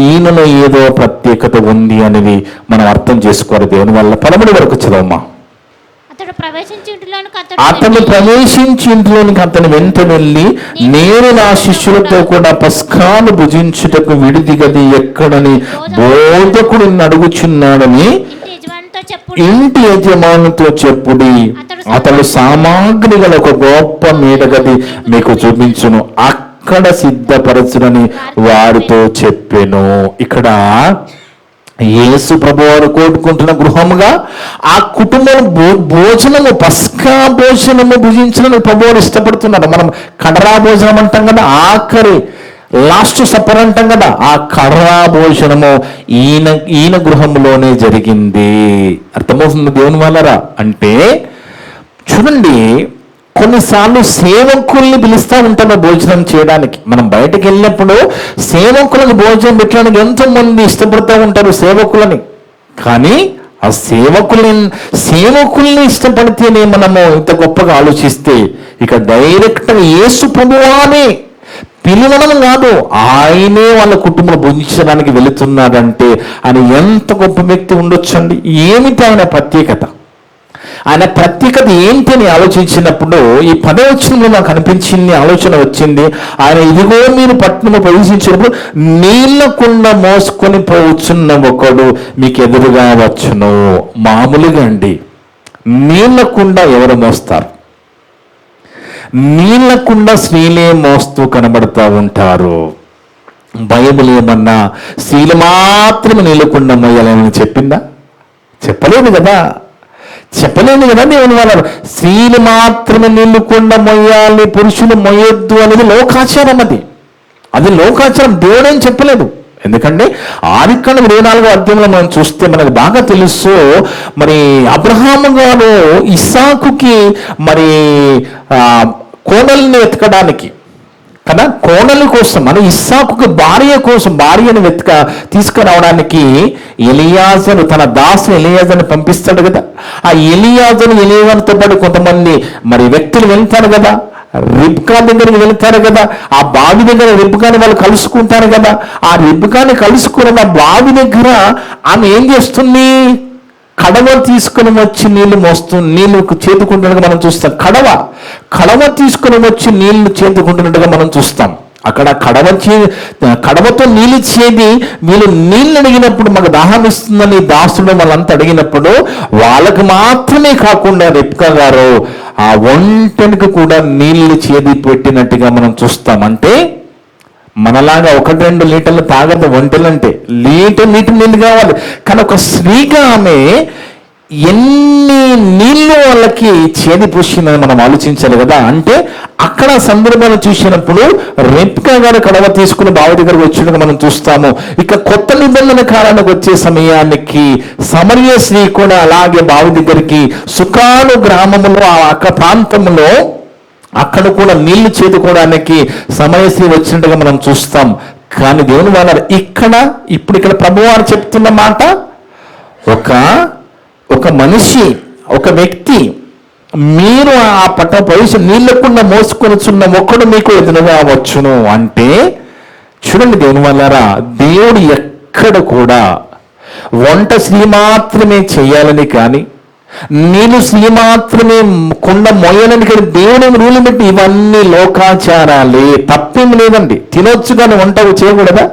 ఈయనలో ఏదో ప్రత్యేకత ఉంది అనేది మనం అర్థం చేసుకోవాలి. దేవుని వల్ల 13 వరకు చదవమ్మా. అతను ప్రవేశించి ఇంట్లోనికి అతను వెంట వెళ్ళి, నేను నా శిష్యులతో కూడా పస్కాను భుజించుటకు విడిది గది ఎక్కడని బోధకుడు అడుగుచున్నాడని ఇంటి యజమానితో చెప్పుడి, అతడు సామాగ్రి గల ఒక గొప్ప మేడ గది మీకు చూపించును. అక్కడ సిద్ధపరచునని వారితో చెప్పెను. ఇక్కడ యేసు ప్రభువారు కోరుకుంటున్న గృహముగా ఆ కుటుంబం భోజనము, పస్కా భోజనము భుజించాలని ప్రభువారు ఇష్టపడుతున్నారు. మనం కడరా భోజనం అంటాం కదా, ఆఖరి లాస్ట్ సప్పర్ అంటాం కదా, ఆ కడరా భోజనము ఈయన గృహంలోనే జరిగింది. అర్థమవుతుంది దేవుని వాళ్ళరా? అంటే చూడండి, కొన్నిసార్లు సేవకుల్ని పిలుస్తూ ఉంటాము భోజనం చేయడానికి. మనం బయటకు వెళ్ళినప్పుడు సేవకులకు భోజనం పెట్టడానికి ఎంతో మంది ఇష్టపడుతూ ఉంటారు సేవకులని. కానీ ఆ సేవకుల్ని ఇష్టపడితేనే మనము ఇంత గొప్పగా ఆలోచిస్తే, ఇక డైరెక్ట్గా యేసు ప్రభువానే పిలవడం కాదు, ఆయనే వాళ్ళ కుటుంబం భుజించడానికి వెళుతున్నాడంటే ఆయన ఎంత గొప్ప వ్యక్తి ఉండొచ్చండి. ఏమిటి ఆయన ప్రత్యేకత? ఆయన ప్రత్యేకత ఏంటి అని ఆలోచించినప్పుడు ఈ 10వ వచనంలో నాకు అనిపించింది, ఆలోచన వచ్చింది. ఆయన ఇదిగో మీరు పట్టణము ప్రవేశించినప్పుడు నీళ్ల కుండ మోసుకొని పోవచ్చున్న ఒకడు మీకు ఎదురుగా వచ్చును. మామూలుగా అండి, నీళ్ల కుండ ఎవరు మోస్తారు? నీళ్ల కుండ స్త్రీలే మోస్తూ కనబడుతూ ఉంటారు. బైబిల్ ఏమన్నా స్త్రీలు మాత్రమే నీళ్ల కుండ మోయాలని చెప్పిందా? చెప్పలేదు కదా. దేవుని వాళ్ళు స్త్రీలు మాత్రమే నీళ్లు కుండ మొయ్యాలి, పురుషులు మొయ్యొద్దు అనేది లోకాచారం. అది లోకాచారం, దేవుడేం చెప్పలేదు. ఎందుకంటే ఆదికాండం 24వ అధ్యాయంలో మనం చూస్తే మనకు బాగా తెలుసు, మరి అబ్రహాము గారు ఇస్సాకుకి మరి కోడల్ని వెతకడానికి కదా, కోడలి కోసం మన ఇస్సాకుకి భార్యను తీసుకురావడానికి ఎలియాజరు తన దాసు ఎలియాజర్ని పంపిస్తాడు కదా. ఆ ఎలియాజర్తో పాటు కొంతమంది మరి వ్యక్తులు వెళ్తారు కదా, రిబ్కా దగ్గరికి వెళ్తారు కదా. ఆ బావి దగ్గర రిబ్కాని వాళ్ళు కలుసుకుంటారు కదా. ఆ రిబ్కాని కలుసుకున్న ఆ బావి దగ్గర ఆమె ఏం చేస్తుంది? కడవ తీసుకుని వచ్చి నీళ్లు చేతుకుంటున్నట్టుగా మనం చూస్తాం. కడవ తీసుకుని వచ్చి నీళ్లు చేతుకుంటున్నట్టుగా మనం చూస్తాం. అక్కడ కడవతో నీళ్ళు ఇచ్చేది. వీళ్ళు నీళ్ళు అడిగినప్పుడు మాకు దాహం ఇస్తుందని దాసుడు వాళ్ళంతా అడిగినప్పుడు వాళ్ళకి మాత్రమే కాకుండా రెప్కా గారు ఆ ఒంటెనికి కూడా నీళ్లు చేది పెట్టినట్టుగా మనం చూస్తాం. అంటే మనలాగా 1-2 లీటర్లు తాగదు ఒంటెలంటే, లీటర్ నీళ్ళు కావాలి. కానీ ఒక స్త్రీగా ఆమె ఎన్ని నీళ్లు వాళ్ళకి చేది పూసిందని మనం ఆలోచించాలి కదా. అంటే అక్కడ సందర్భాలు చూసినప్పుడు రెప్కా గారు కడవ తీసుకుని బావి దగ్గరకు వచ్చినట్టు మనం చూస్తాము. ఇక కొత్త నిబంధన కాలానికి వచ్చే సమయానికి సమరయ స్త్రీ కూడా అలాగే బావి దగ్గరికి సుకాను గ్రామంలో ఆ ప్రాంతంలో అక్కడ కూడా నీళ్లు చేదుకోవడానికి సమరయశ్రీ వచ్చినట్టుగా మనం చూస్తాం. కానీ దేవుని వాళ్ళ ఇక్కడ ప్రభువారు చెప్తున్న మాట, ఒక మనిషి, ఒక వ్యక్తి, మీరు ఆ పట్టణ ప్రవేశం నీళ్ళకుండా మోసుకొనిచున్న ఒకడు మీకు ఎదురుగా వచ్చును అంటే, చూడండి దేవుని వాళ్ళారా, దేవుడు ఎక్కడ కూడా వంట స్త్రీ మాత్రమే చేయాలని కానీ, నీళ్ళు స్త్రీ మాత్రమే కొండ మొయ్యాలని కానీ దేవుని రూలు పెట్టి ఇవన్నీ లోకాచారాలే. తప్పేమి లేదండి, తినొచ్చు కానీ వంట చేయకూడదా?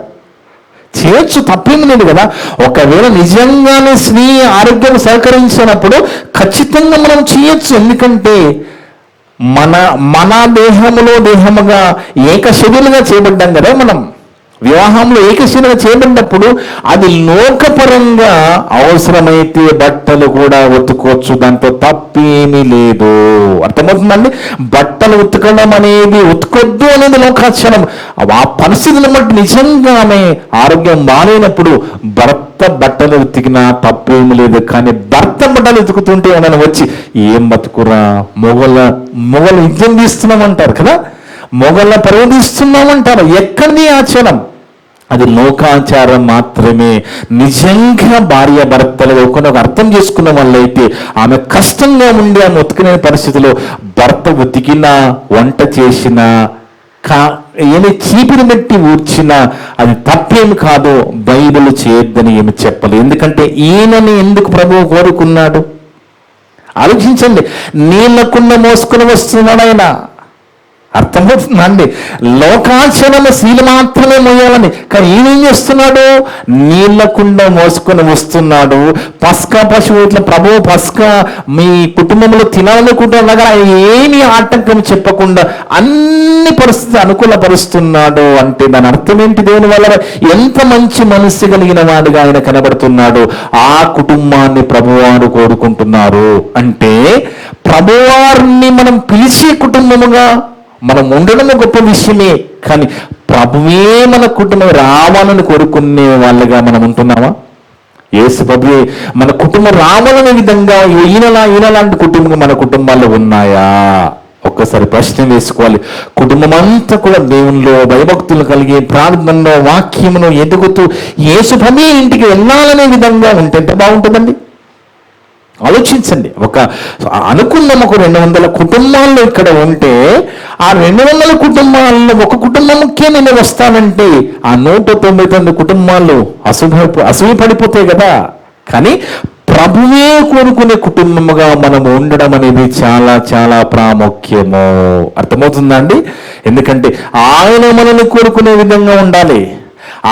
చేయొచ్చు, తప్పేమి లేదు కదా. ఒకవేళ నిజంగానే స్త్రీ ఆరోగ్యం సహకరించినప్పుడు ఖచ్చితంగా మనం చేయొచ్చు. ఎందుకంటే మన దేహముగా ఏక శరీరంగా చేయబడ్డాం కదా. మనం వివాహంలో ఏకశీలంగా చేయబడినప్పుడు అది లోకపరంగా అవసరమైతే బట్టలు కూడా ఉతుకోవచ్చు, దాంతో తప్పేమీ లేదు. అర్థమవుతుందండి? బట్టలు ఉతకడం అనేది, ఉతకొద్దు అనేది లోకాచారం. ఆ పరిస్థితులను బట్టి నిజంగా ఆమె ఆరోగ్యం బాగాలేనప్పుడు భర్త బట్టలు ఉతికినా తప్పేమీ లేదు. కానీ భర్త బట్టలు ఉతుకుతుంటే ఏమైనా వచ్చి ఏం బతుకురా, మొగలు యుద్ధం తీస్తున్నామంటారు కదా, మొగళ్ళ ప్రవేశిస్తున్నామంటారు. ఎక్కడిది ఆచారం? అది లోకాచారం మాత్రమే. నిజంగా భార్య భర్తలు ఒకనొక అర్థం చేసుకున్న వాళ్ళైతే ఆమె కష్టంగా ఉండి ఆమె ఉతికిన పరిస్థితిలో భర్త ఉతికినా, వంట చేసినా, ఏమి చీపిరి పెట్టి ఊడ్చినా అది తప్పేమి కాదు. బైబిల్ చేయొద్దని ఏమి చెప్పలేదు. ఎందుకంటే ఈయనని ఎందుకు ప్రభువు కోరుకున్నాడు? ఆలోచించండి. నీళ్ళకుండా మోసుకుని వస్తున్నాడు ఆయన. అర్థమవుతుందండి. లోకాచరణ శీలు మాత్రమే మోయాలని, కానీ ఈయనేం చేస్తున్నాడు? నీళ్ళ కుండ మోసుకొని వస్తున్నాడు. పస్కా పశువు ఇట్లా ప్రభు పస్కా మీ కుటుంబంలో తినాలనుకుంటున్నాగా ఏమి ఆటంకం చెప్పకుండా అన్ని పరిస్థితి అనుకూలపరుస్తున్నాడు. అంటే దాని అర్థం ఏంటి? దేవుని వల్ల ఎంత మంచి మనస్సు కలిగిన వాడిగా ఆయన కనబడుతున్నాడు. ఆ కుటుంబాన్ని ప్రభువారు కోరుకుంటున్నారు. అంటే ప్రభువారిని మనం పిలిచే కుటుంబముగా మనం ఉండడం గొప్ప విషయమే, కానీ ప్రభువే మన కుటుంబం రావాలని కోరుకునే వాళ్ళగా మనం ఉంటున్నామా? యేసు ప్రభువే మన కుటుంబం రావాలనే విధంగా ఈయనలాంటి కుటుంబం మన కుటుంబాల్లో ఉన్నాయా? ఒక్కసారి ప్రశ్న వేసుకోవాలి. కుటుంబం అంతా కూడా దేవునిలో భయభక్తులు కలిగి ప్రార్థనలో వాక్యమును ఎదుగుతూ యేసు ప్రభువే ఇంటికి వెళ్ళాలనే విధంగా ఉంటే ఎంత బాగుంటుందండి. ఆలోచించండి. అనుకున్నాం ఒక 200 కుటుంబాల్లో ఇక్కడ ఉంటే ఆ 200 కుటుంబాల్లో ఒక కుటుంబంకే నేను వస్తానంటే ఆ 199 కుటుంబాలు అసూయ పడిపోతాయి కదా. కానీ ప్రభువే కోరుకునే కుటుంబముగా మనం ఉండడం అనేది చాలా చాలా ప్రాముఖ్యము. అర్థమవుతుందండి? ఎందుకంటే ఆయన మనల్ని కోరుకునే విధంగా ఉండాలి.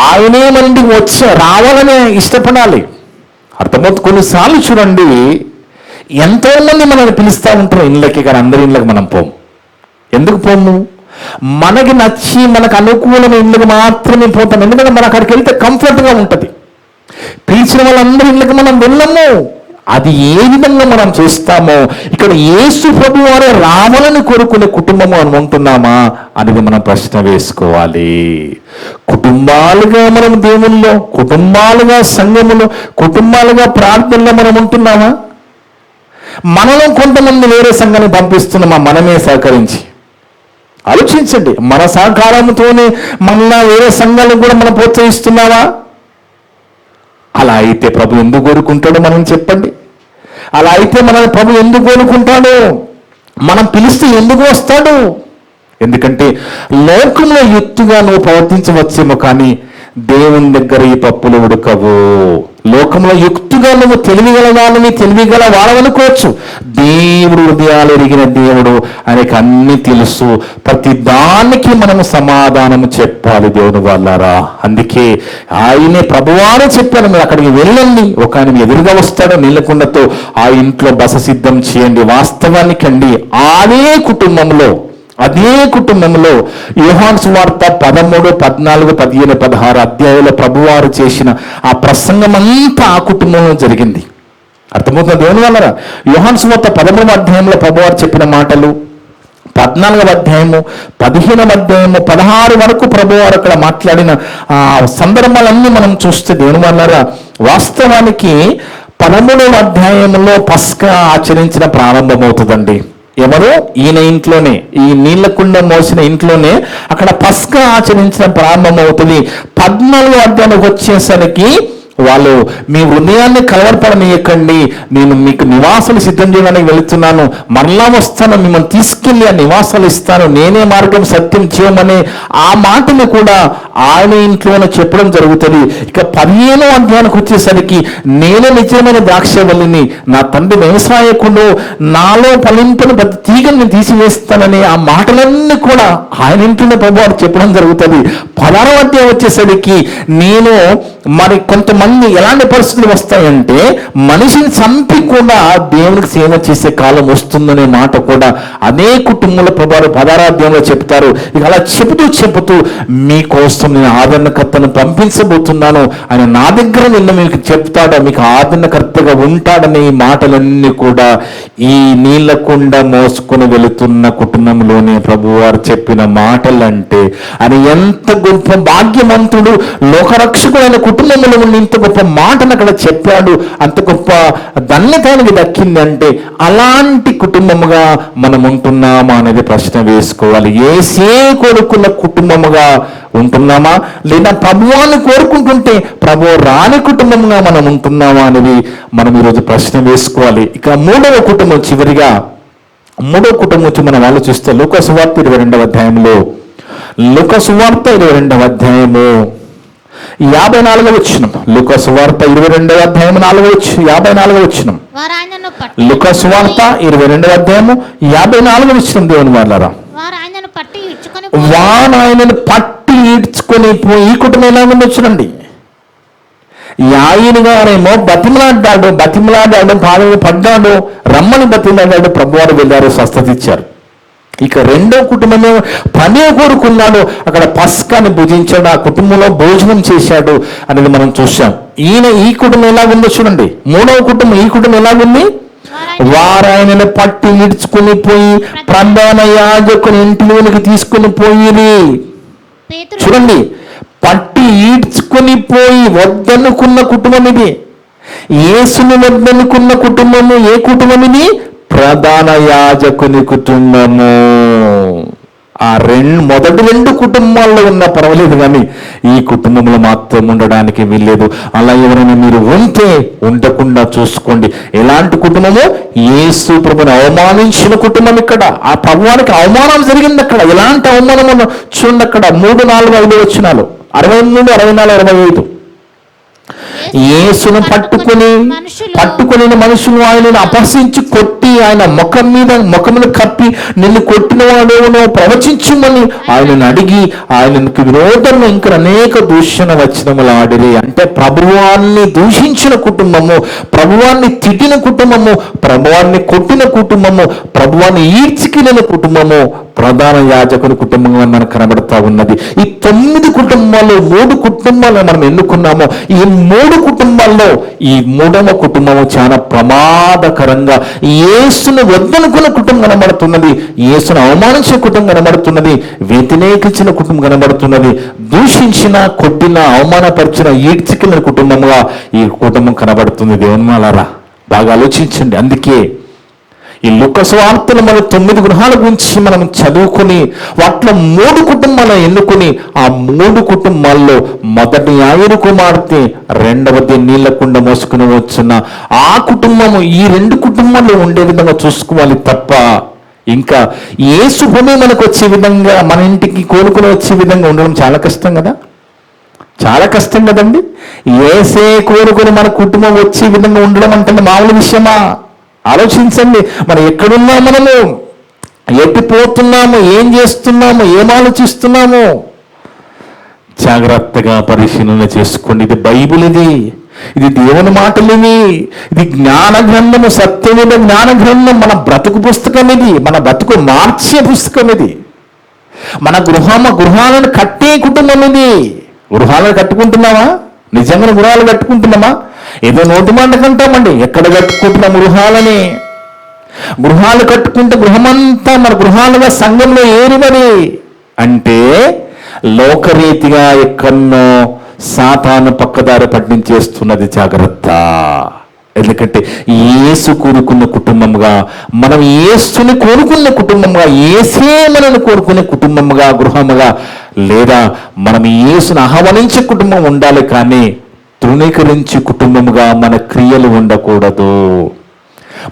ఆయనే మన ఇంటికి రావాలని ఇష్టపడాలి. అర్థమవుతుంది. కొన్నిసార్లు చూడండి, ఎంతోమంది మనల్ని పిలుస్తూ ఉంటారు ఇళ్ళకి, కానీ అందరి ఇళ్ళకి మనం పోము. ఎందుకు పోము? మనకి నచ్చి మనకు అనుకూలమైన ఇళ్ళకి మాత్రమే పోతాం. ఎందుకంటే మనం అక్కడికి వెళ్తే కంఫర్ట్గా ఉంటుంది. పిలిచిన వాళ్ళందరి ఇళ్ళకి మనం వెళ్ళము. అది ఏ విధంగా మనం చూస్తామో ఇక్కడ యేసు ప్రభు వారే రావాలని కోరుకునే కుటుంబము అని ఉంటున్నామా అనేది మనం ప్రశ్న వేసుకోవాలి. కుటుంబాలుగా మనం దేవుల్లో, కుటుంబాలుగా సంఘములో, కుటుంబాలుగా ప్రార్థనలో మనం ఉంటున్నామా? మనలో కొంతమంది వేరే సంఘాన్ని పంపిస్తున్నామా మనమే సహకరించి? ఆలోచించండి. మన సహకారంతోనే మళ్ళా వేరే సంఘాలను కూడా మనం ప్రోత్సహిస్తున్నావా? అలా అయితే ప్రభు ఎందుకు కోరుకుంటాడో మనం చెప్పండి. అలా అయితే మన ప్రభు ఎందుకు కోరుకుంటాడు? మనం పిలిస్తే ఎందుకు వస్తాడు? ఎందుకంటే లోకంలో యుక్తిగా నువ్వు ప్రవర్తించవచ్చేమో, కానీ దేవుని దగ్గర ఈ పప్పులు ఉడకవు. లోకంలో యుక్తిగా నువ్వు తెలివిగల వాడవనుకోవచ్చు. దేవుడు హృదయాలు ఎరిగిన దేవుడు, ఆయనకి అన్ని తెలుసు. ప్రతి దానికి మనము సమాధానము చెప్పాలి దేవుని వాళ్ళారా. అందుకే ఆయనే ప్రభువారే చెప్పాను, మీరు అక్కడికి వెళ్ళండి, ఒక ఆయన ఎదురుగా వస్తాడు నీళ్ళకుండతో, ఆ ఇంట్లో బస సిద్ధం చేయండి. వాస్తవానికి అండి అదే కుటుంబంలో యోహాను సువార్త 13, 14, 15, 16 అధ్యాయంలో ప్రభువారు చేసిన ఆ ప్రసంగం అంతా ఆ కుటుంబంలో జరిగింది. అర్థమవుతుంది దేవుని వల్ల. యోహాను సువార్త 13వ అధ్యాయంలో ప్రభువారు చెప్పిన మాటలు, 14వ అధ్యాయము, 15వ అధ్యాయము, 16 వరకు ప్రభువారు అక్కడ మాట్లాడిన ఆ సందర్భాలన్నీ మనం చూస్తే దేవుని వల్ల వాస్తవానికి 13వ అధ్యాయంలో పస్కా ఆచరించిన ప్రారంభమవుతుందండి. ఎవరు? ఈయన ఇంట్లోనే, ఈ నీళ్ళకుండ మోసిన ఇంట్లోనే అక్కడ పస్కా ఆచరించిన ప్రారంభమవుతుంది. 14వ అధ్యాయానికి వచ్చేసరికి వాళ్ళు మీ హృదయాన్ని కలవరపడనీయకండి, నేను మీకు నివాసాలు సిద్ధం చేయడానికి వెళుతున్నాను, మరలా వస్తాను, మిమ్మల్ని తీసుకెళ్ళి ఆ నివాసాలు ఇస్తాను, నేనే మార్గం సత్యం చేయమని ఆ మాటను కూడా ఆయన ఇంట్లోనే చెప్పడం జరుగుతుంది. ఇక 15వ అధ్యాయానికి వచ్చేసరికి నేనే నిజమైన ద్రాక్షవల్లిని, నా తండ్రి వ్యవసాయకుడు, నాలో ఫలింపును ప్రతి తీగల్ని తీసివేస్తానని ఆ మాటలన్నీ కూడా ఆయన ఇంట్లోనే ప్రభువారు చెప్పడం జరుగుతుంది. 16వ అధ్యాయం వచ్చేసరికి నేను మరి కొంతమంది ఎలాంటి పరిస్థితులు వస్తాయంటే మనిషిని చంపి కూడా దేవునికి సేవ చేసే కాలం వస్తుందనే మాట కూడా అదే కుటుంబంలో ప్రభువారు 16వ అధ్యాయంలో చెప్తారు. ఇక అలా చెబుతూ మీకోసం నేను ఆదరణకర్తను పంపించబోతున్నాను, ఆయన నా దగ్గర నిన్న మీకు చెప్తాడు, మీకు ఆదరణకర్తగా ఉంటాడనే ఈ మాటలన్నీ కూడా ఈ నీళ్ళకుండ మోసుకొని వెళుతున్న కుటుంబంలోనే ప్రభువారు చెప్పిన మాటలంటే ఆయన ఎంత గొప్ప భాగ్యవంతుడు, లోకరక్షకుడైన కుటుంబంలో ఉండి ఇంత గొప్ప మాటను అక్కడ చెప్పాడు. అంత గొప్ప ధన్యత ఆయనకి దక్కిందంటే అలాంటి కుటుంబముగా మనం ఉంటున్నామా అనేది ప్రశ్న వేసుకోవాలి. ఏసే కోరుకున్న కుటుంబముగా ఉంటున్నామా, లేదా ప్రభువాన్ని కోరుకుంటుంటే ప్రభు రాని కుటుంబంగా మనం ఉంటున్నామా అనేది మనం ఈరోజు ప్రశ్న వేసుకోవాలి. ఇక మూడవ కుటుంబం వచ్చి మనం ఆలోచిస్తే లూకా సువార్త 22వ అధ్యాయంలో, లూకా సువార్త 22వ అధ్యాయము 54వ వచనం, లూకా సువార్త 22వ అధ్యాయం 54వ వచనం, లూకా సువార్త 22వ అధ్యాయము 54వ వచనం. దేవుని వాళ్ళారా, వారు ఆయనను పట్టి వారు ఆయనను పట్టి ఈడ్చుకొని పోయి, ఈ కుటుంబం ఎలా ఉందో చూడండి. యాయిని గారేమో బతిమలాడాడు, పాదం పడ్డాడు, రమ్మని బతిమలాడాడు, ప్రభువారు వెళ్ళారు, స్వస్థత ఇచ్చారు. ఇక రెండో కుటుంబం పనే కోరుకున్నాడు, అక్కడ పస్కాని భుజించాడు, ఆ కుటుంబంలో భోజనం చేశాడు అనేది మనం చూసాం. ఈ కుటుంబం ఎలాగుందో చూడండి. మూడవ కుటుంబం, ఈ కుటుంబం ఎలాగుంది? వారు ఆయనను పట్టి ఈడ్చుకుని పోయి ప్రధాన యాజకుని ఇంటిలోనికి తీసుకుని పోయి, చూడండి, పట్టి ఈడ్చుకొని పోయి వద్దనుకున్న కుటుంబం ఇది. యేసుని వద్దనుకున్న కుటుంబము ఏ కుటుంబం ఇది? ప్రధాన యాజకుని కుటుంబము. ఆ మొదటి రెండు కుటుంబాల్లో ఉన్న పర్వాలేదు, కానీ ఈ కుటుంబంలో మాత్రం ఉండడానికి వీల్లేదు. అలా ఎవరైనా మీరు ఉంటే ఉండకుండా చూసుకోండి. ఎలాంటి కుటుంబము? యేసు ప్రభుని అవమానించిన కుటుంబం. ఇక్కడ ఆ ప్రభువానికి అవమానం జరిగింది. అక్కడ ఎలాంటి అవమానం చూడండి. అక్కడ 3, 4, 5 వచనాలు, 63, 64, 65. యేసును పట్టుకుని మనుషులు ఆయనను అపహసించి కొట్టి, ఆయన ముఖమును కప్పి, నిన్ను కొట్టిన వాడేవనో ప్రవచించుమని ఆయనను అడిగి, ఆయనకు విరోధంగా ఇంకా అనేక దూషణ వచనములు ఆడిరి. అంటే ప్రభువాన్ని దూషించిన కుటుంబము, ప్రభువాన్ని తిట్టిన కుటుంబము, ప్రభువాన్ని కొట్టిన కుటుంబము, ప్రభువాన్ని ఈడ్చికెళ్ళిన కుటుంబము ప్రధాన యాజకుని కుటుంబంగా మనకు కనబడతా ఉన్నది. ఈ 9 కుటుంబాల్లో 3 కుటుంబాలను మనం ఎన్నుకున్నాము. ఈ 3 కుటుంబాల్లో ఈ 3వ కుటుంబము చాలా ప్రమాదకరంగా యేసును వద్దనుకున్న కుటుంబం కనబడుతున్నది, యేసును అవమానించిన కుటుంబం కనబడుతున్నది, వ్యతిరేకించిన కుటుంబం కనబడుతున్నది, దూషించిన, కొట్టిన, అవమానపరిచిన, ఈడ్చికెళ్ళిన కుటుంబంగా ఈ కుటుంబం కనబడుతుంది. దేవునిలారా బాగా ఆలోచించండి. అందుకే ఈ లూకా సువార్తలో మన 9 గృహాల గురించి మనం చదువుకుని వాటిలో 3 కుటుంబాలను ఎన్నుకుని, ఆ 3 కుటుంబాల్లో మొదటి యాయిరు కుమార్తె, రెండవది నీళ్ల కుండ మోసుకుని వచ్చిన ఆ కుటుంబము, ఈ 2 కుటుంబాల్లో ఉండే విధంగా చూసుకోవాలి తప్ప ఇంకా ఏ శుభమే మనకు వచ్చే విధంగా, మన ఇంటికి కోలుకుని వచ్చే విధంగా ఉండడం చాలా కష్టం కదా. చాలా కష్టం కదండి. ఏసే కోరుకుని మన కుటుంబం వచ్చే విధంగా ఉండడం అంటే మామూలు విషయమా? ఆలోచించండి. మనం ఎక్కడున్నా, మనము ఎట్టిపోతున్నాము, ఏం చేస్తున్నాము, ఏం ఆలోచిస్తున్నాము, జాగ్రత్తగా పరిశీలన చేసుకోండి. ఇది బైబిల్, ఇది దేవుని మాటలు, ఇది జ్ఞాన గ్రంథము, సత్యమైన జ్ఞాన గ్రంథం, మన బ్రతుకు పుస్తకం ఇది, మన బ్రతుకు మార్చే పుస్తకం ఇది, మన గృహాలను కట్టే కుటుంబం ఇది. గృహాలను కట్టుకుంటున్నావా? నిజంగా గృహాలు కట్టుకుంటున్నామా? ఏదో నోటి మాట కంటామండి. ఎక్కడ కట్టుకుంటున్నాం గృహాలని? గృహాలు కట్టుకుంటే గృహమంతా మన గృహాలుగా సంఘంలో ఏరివని అంటే లోకరీతిగా ఎక్కడో సాతాను పక్కదారి పట్టించేస్తున్నది. జాగ్రత్త. ఎందుకంటే యేసు కోరుకున్న కుటుంబంగా, మనం యేసుని కోరుకున్న కుటుంబంగా, యేసే మనల్ని కోరుకునే కుటుంబంగా, గృహముగా, లేదా మనం యేసుని ఆహ్వానించే కుటుంబం ఉండాలి, కానీ తృణీకరించి కుటుంబముగా మన క్రియలు ఉండకూడదు.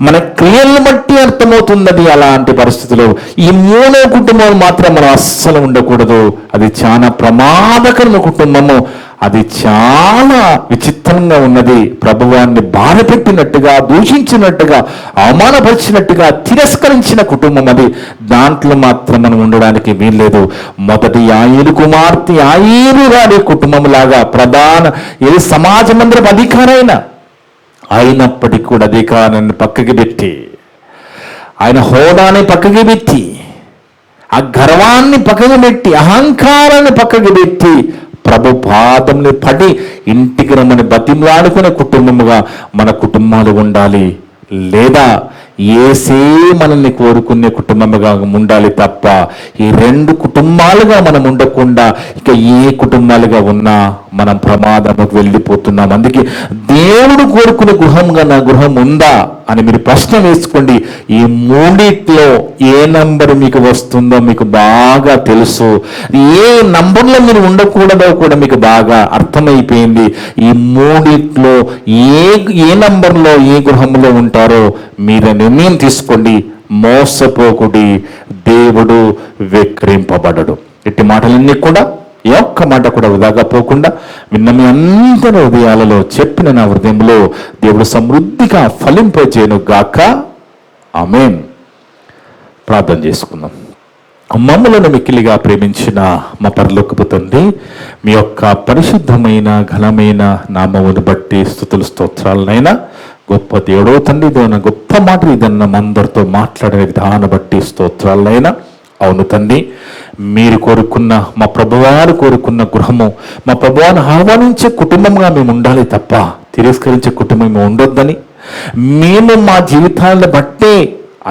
మన క్రియలను బట్టి అర్థమవుతున్నది అలాంటి పరిస్థితులు. ఈ 3వ కుటుంబం మాత్రం మనం అస్సలు ఉండకూడదు. అది చాలా ప్రమాదకరమైన కుటుంబము. అది చాలా విచిత్రంగా ఉన్నది. ప్రభువాన్ని బాధపెట్టినట్టుగా, దూషించినట్టుగా, అవమానపరిచినట్టుగా, తిరస్కరించిన కుటుంబం అది. దాంట్లో మాత్రం మనం ఉండడానికి వీల్లేదు. మొదటి యాయిరు కుమార్తె, యాయిరు గారి కుటుంబం లాగా ఏ సమాజ మందిరం అధికారైన అయినప్పటికీ కూడా అధికారాన్ని పక్కకి పెట్టి, ఆయన హోదాని పక్కకి పెట్టి, ఆ గర్వాన్ని పక్కకి పెట్టి, అహంకారాన్ని పక్కకి పెట్టి ప్రభు పాదంని పడి ఇంటికి రమ్మని బతిమలాడుకునే కుటుంబముగా మన కుటుంబాలు ఉండాలి. లేదా ఏసే మనల్ని కోరుకునే కుటుంబముగా ఉండాలి తప్ప ఈ 2 కుటుంబాలుగా మనం ఉండకుండా ఇక ఏ కుటుంబాలుగా ఉన్నా మనం ప్రమాదంలోకి వెళ్ళిపోతున్నాం. అందుకే దేవుడు కోరుకునే గృహంగా నా గృహం ఉందా అని మీరు ప్రశ్న వేసుకోండి. ఈ 3లో ఏ నంబర్ మీకు వస్తుందో మీకు బాగా తెలుసు. ఏ నంబర్లో మీరు ఉండకూడదో కూడా మీకు బాగా అర్థమైపోయింది. ఈ 3లో ఏ నంబర్లో, ఏ గృహంలో ఉంటారో మీరు నిర్ణయం తీసుకోండి. మోసపోకుడి, దేవుడు వెక్కిరింపబడడు. ఇట్టి మాటలన్నీ కూడా ఏ ఒక్క మాట కూడా వృధాగా పోకుండా విన్న మీ అందరి హృదయాలలో చెప్పిన నా హృదయంలో దేవుడు సమృద్ధిగా ఫలింపజేయను గాక. ఆమేన్. ప్రార్థన చేసుకుందాం. మమ్మలను మిక్కిలిగా ప్రేమించిన మా పరలోకపు తండ్రి, మీ యొక్క పరిశుద్ధమైన ఘనమైన నామమును బట్టి స్తుతులు స్తోత్రాలనైనా, గొప్ప దేవుడో తండ్రి, దేవుని గొప్ప మాట ఇదన్న అందరితో మాట్లాడే విధానం బట్టి స్తోత్రాలనైనా. అవును తండ్రి, మీరు కోరుకున్న మా ప్రభువారు కోరుకున్న గృహము, మా ప్రభువాను ఆహ్వానించే కుటుంబంగా మేము ఉండాలి తప్ప తిరస్కరించే కుటుంబం ఉండొద్దని, మేము మా జీవితాలను బట్టే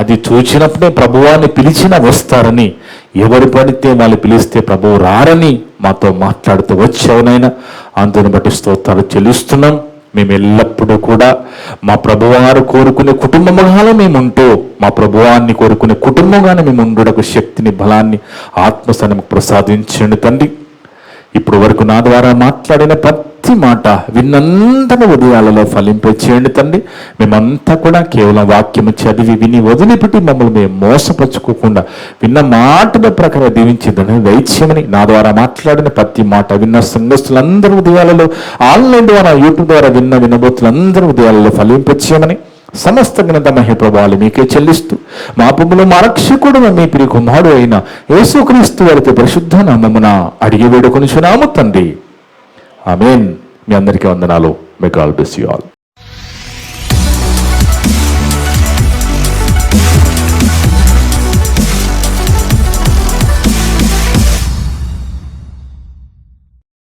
అది చూచినప్పుడే ప్రభువాన్ని పిలిచిన వస్తారని, ఎవరు పడితే వాళ్ళు పిలిస్తే ప్రభువు రారని మాతో మాట్లాడుతూ వచ్చావునైనా, అందుని బట్టి స్తోత్రాలు చెల్లిస్తున్నాం. మేము ఎల్లప్పుడూ కూడా మా ప్రభువారు కోరుకునే కుటుంబముగానే మేము ఉంటూ, మా ప్రభువాన్ని కోరుకునే కుటుంబంగానే మేము ఉండుటకు శక్తిని, బలాన్ని, ఆత్మస్థానం ప్రసాదించండి తండ్రి. ఇప్పుడు వరకు నా ద్వారా మాట్లాడిన ప్రతి మాట విన్నంతగా ఉదయాలలో ఫలింపచేయండి తండ్రి. మేమంతా కూడా కేవలం వాక్యము చదివి విని వదిలిపెట్టి మమ్మల్ని మేము మోసపరుచుకోకుండా విన్న మాటల ప్రకారం దీవించిందని దయచేయమని, నా ద్వారా మాట్లాడిన ప్రతి మాట విన్న సంఘస్థులందరూ ఉదయాలలో, ఆన్లైన్ ద్వారా యూట్యూబ్ ద్వారా వినబోతులందరూ ఉదయాలలో ఫలింపచేయమని, సమస్త ఘనత మహిమ ప్రభావాలు మీకే చెల్లిస్తూ, మా ప్రభువును మా రక్షకుడు మీ ప్రియ కుమారుడు అయిన యేసుక్రీస్తు వారి పరిశుద్ధ నామమున అడిగి వేడుకొనుచున్నాము తండ్రి. ఆమేన్. మీ అందరికీ వందనాలు. May God bless you all.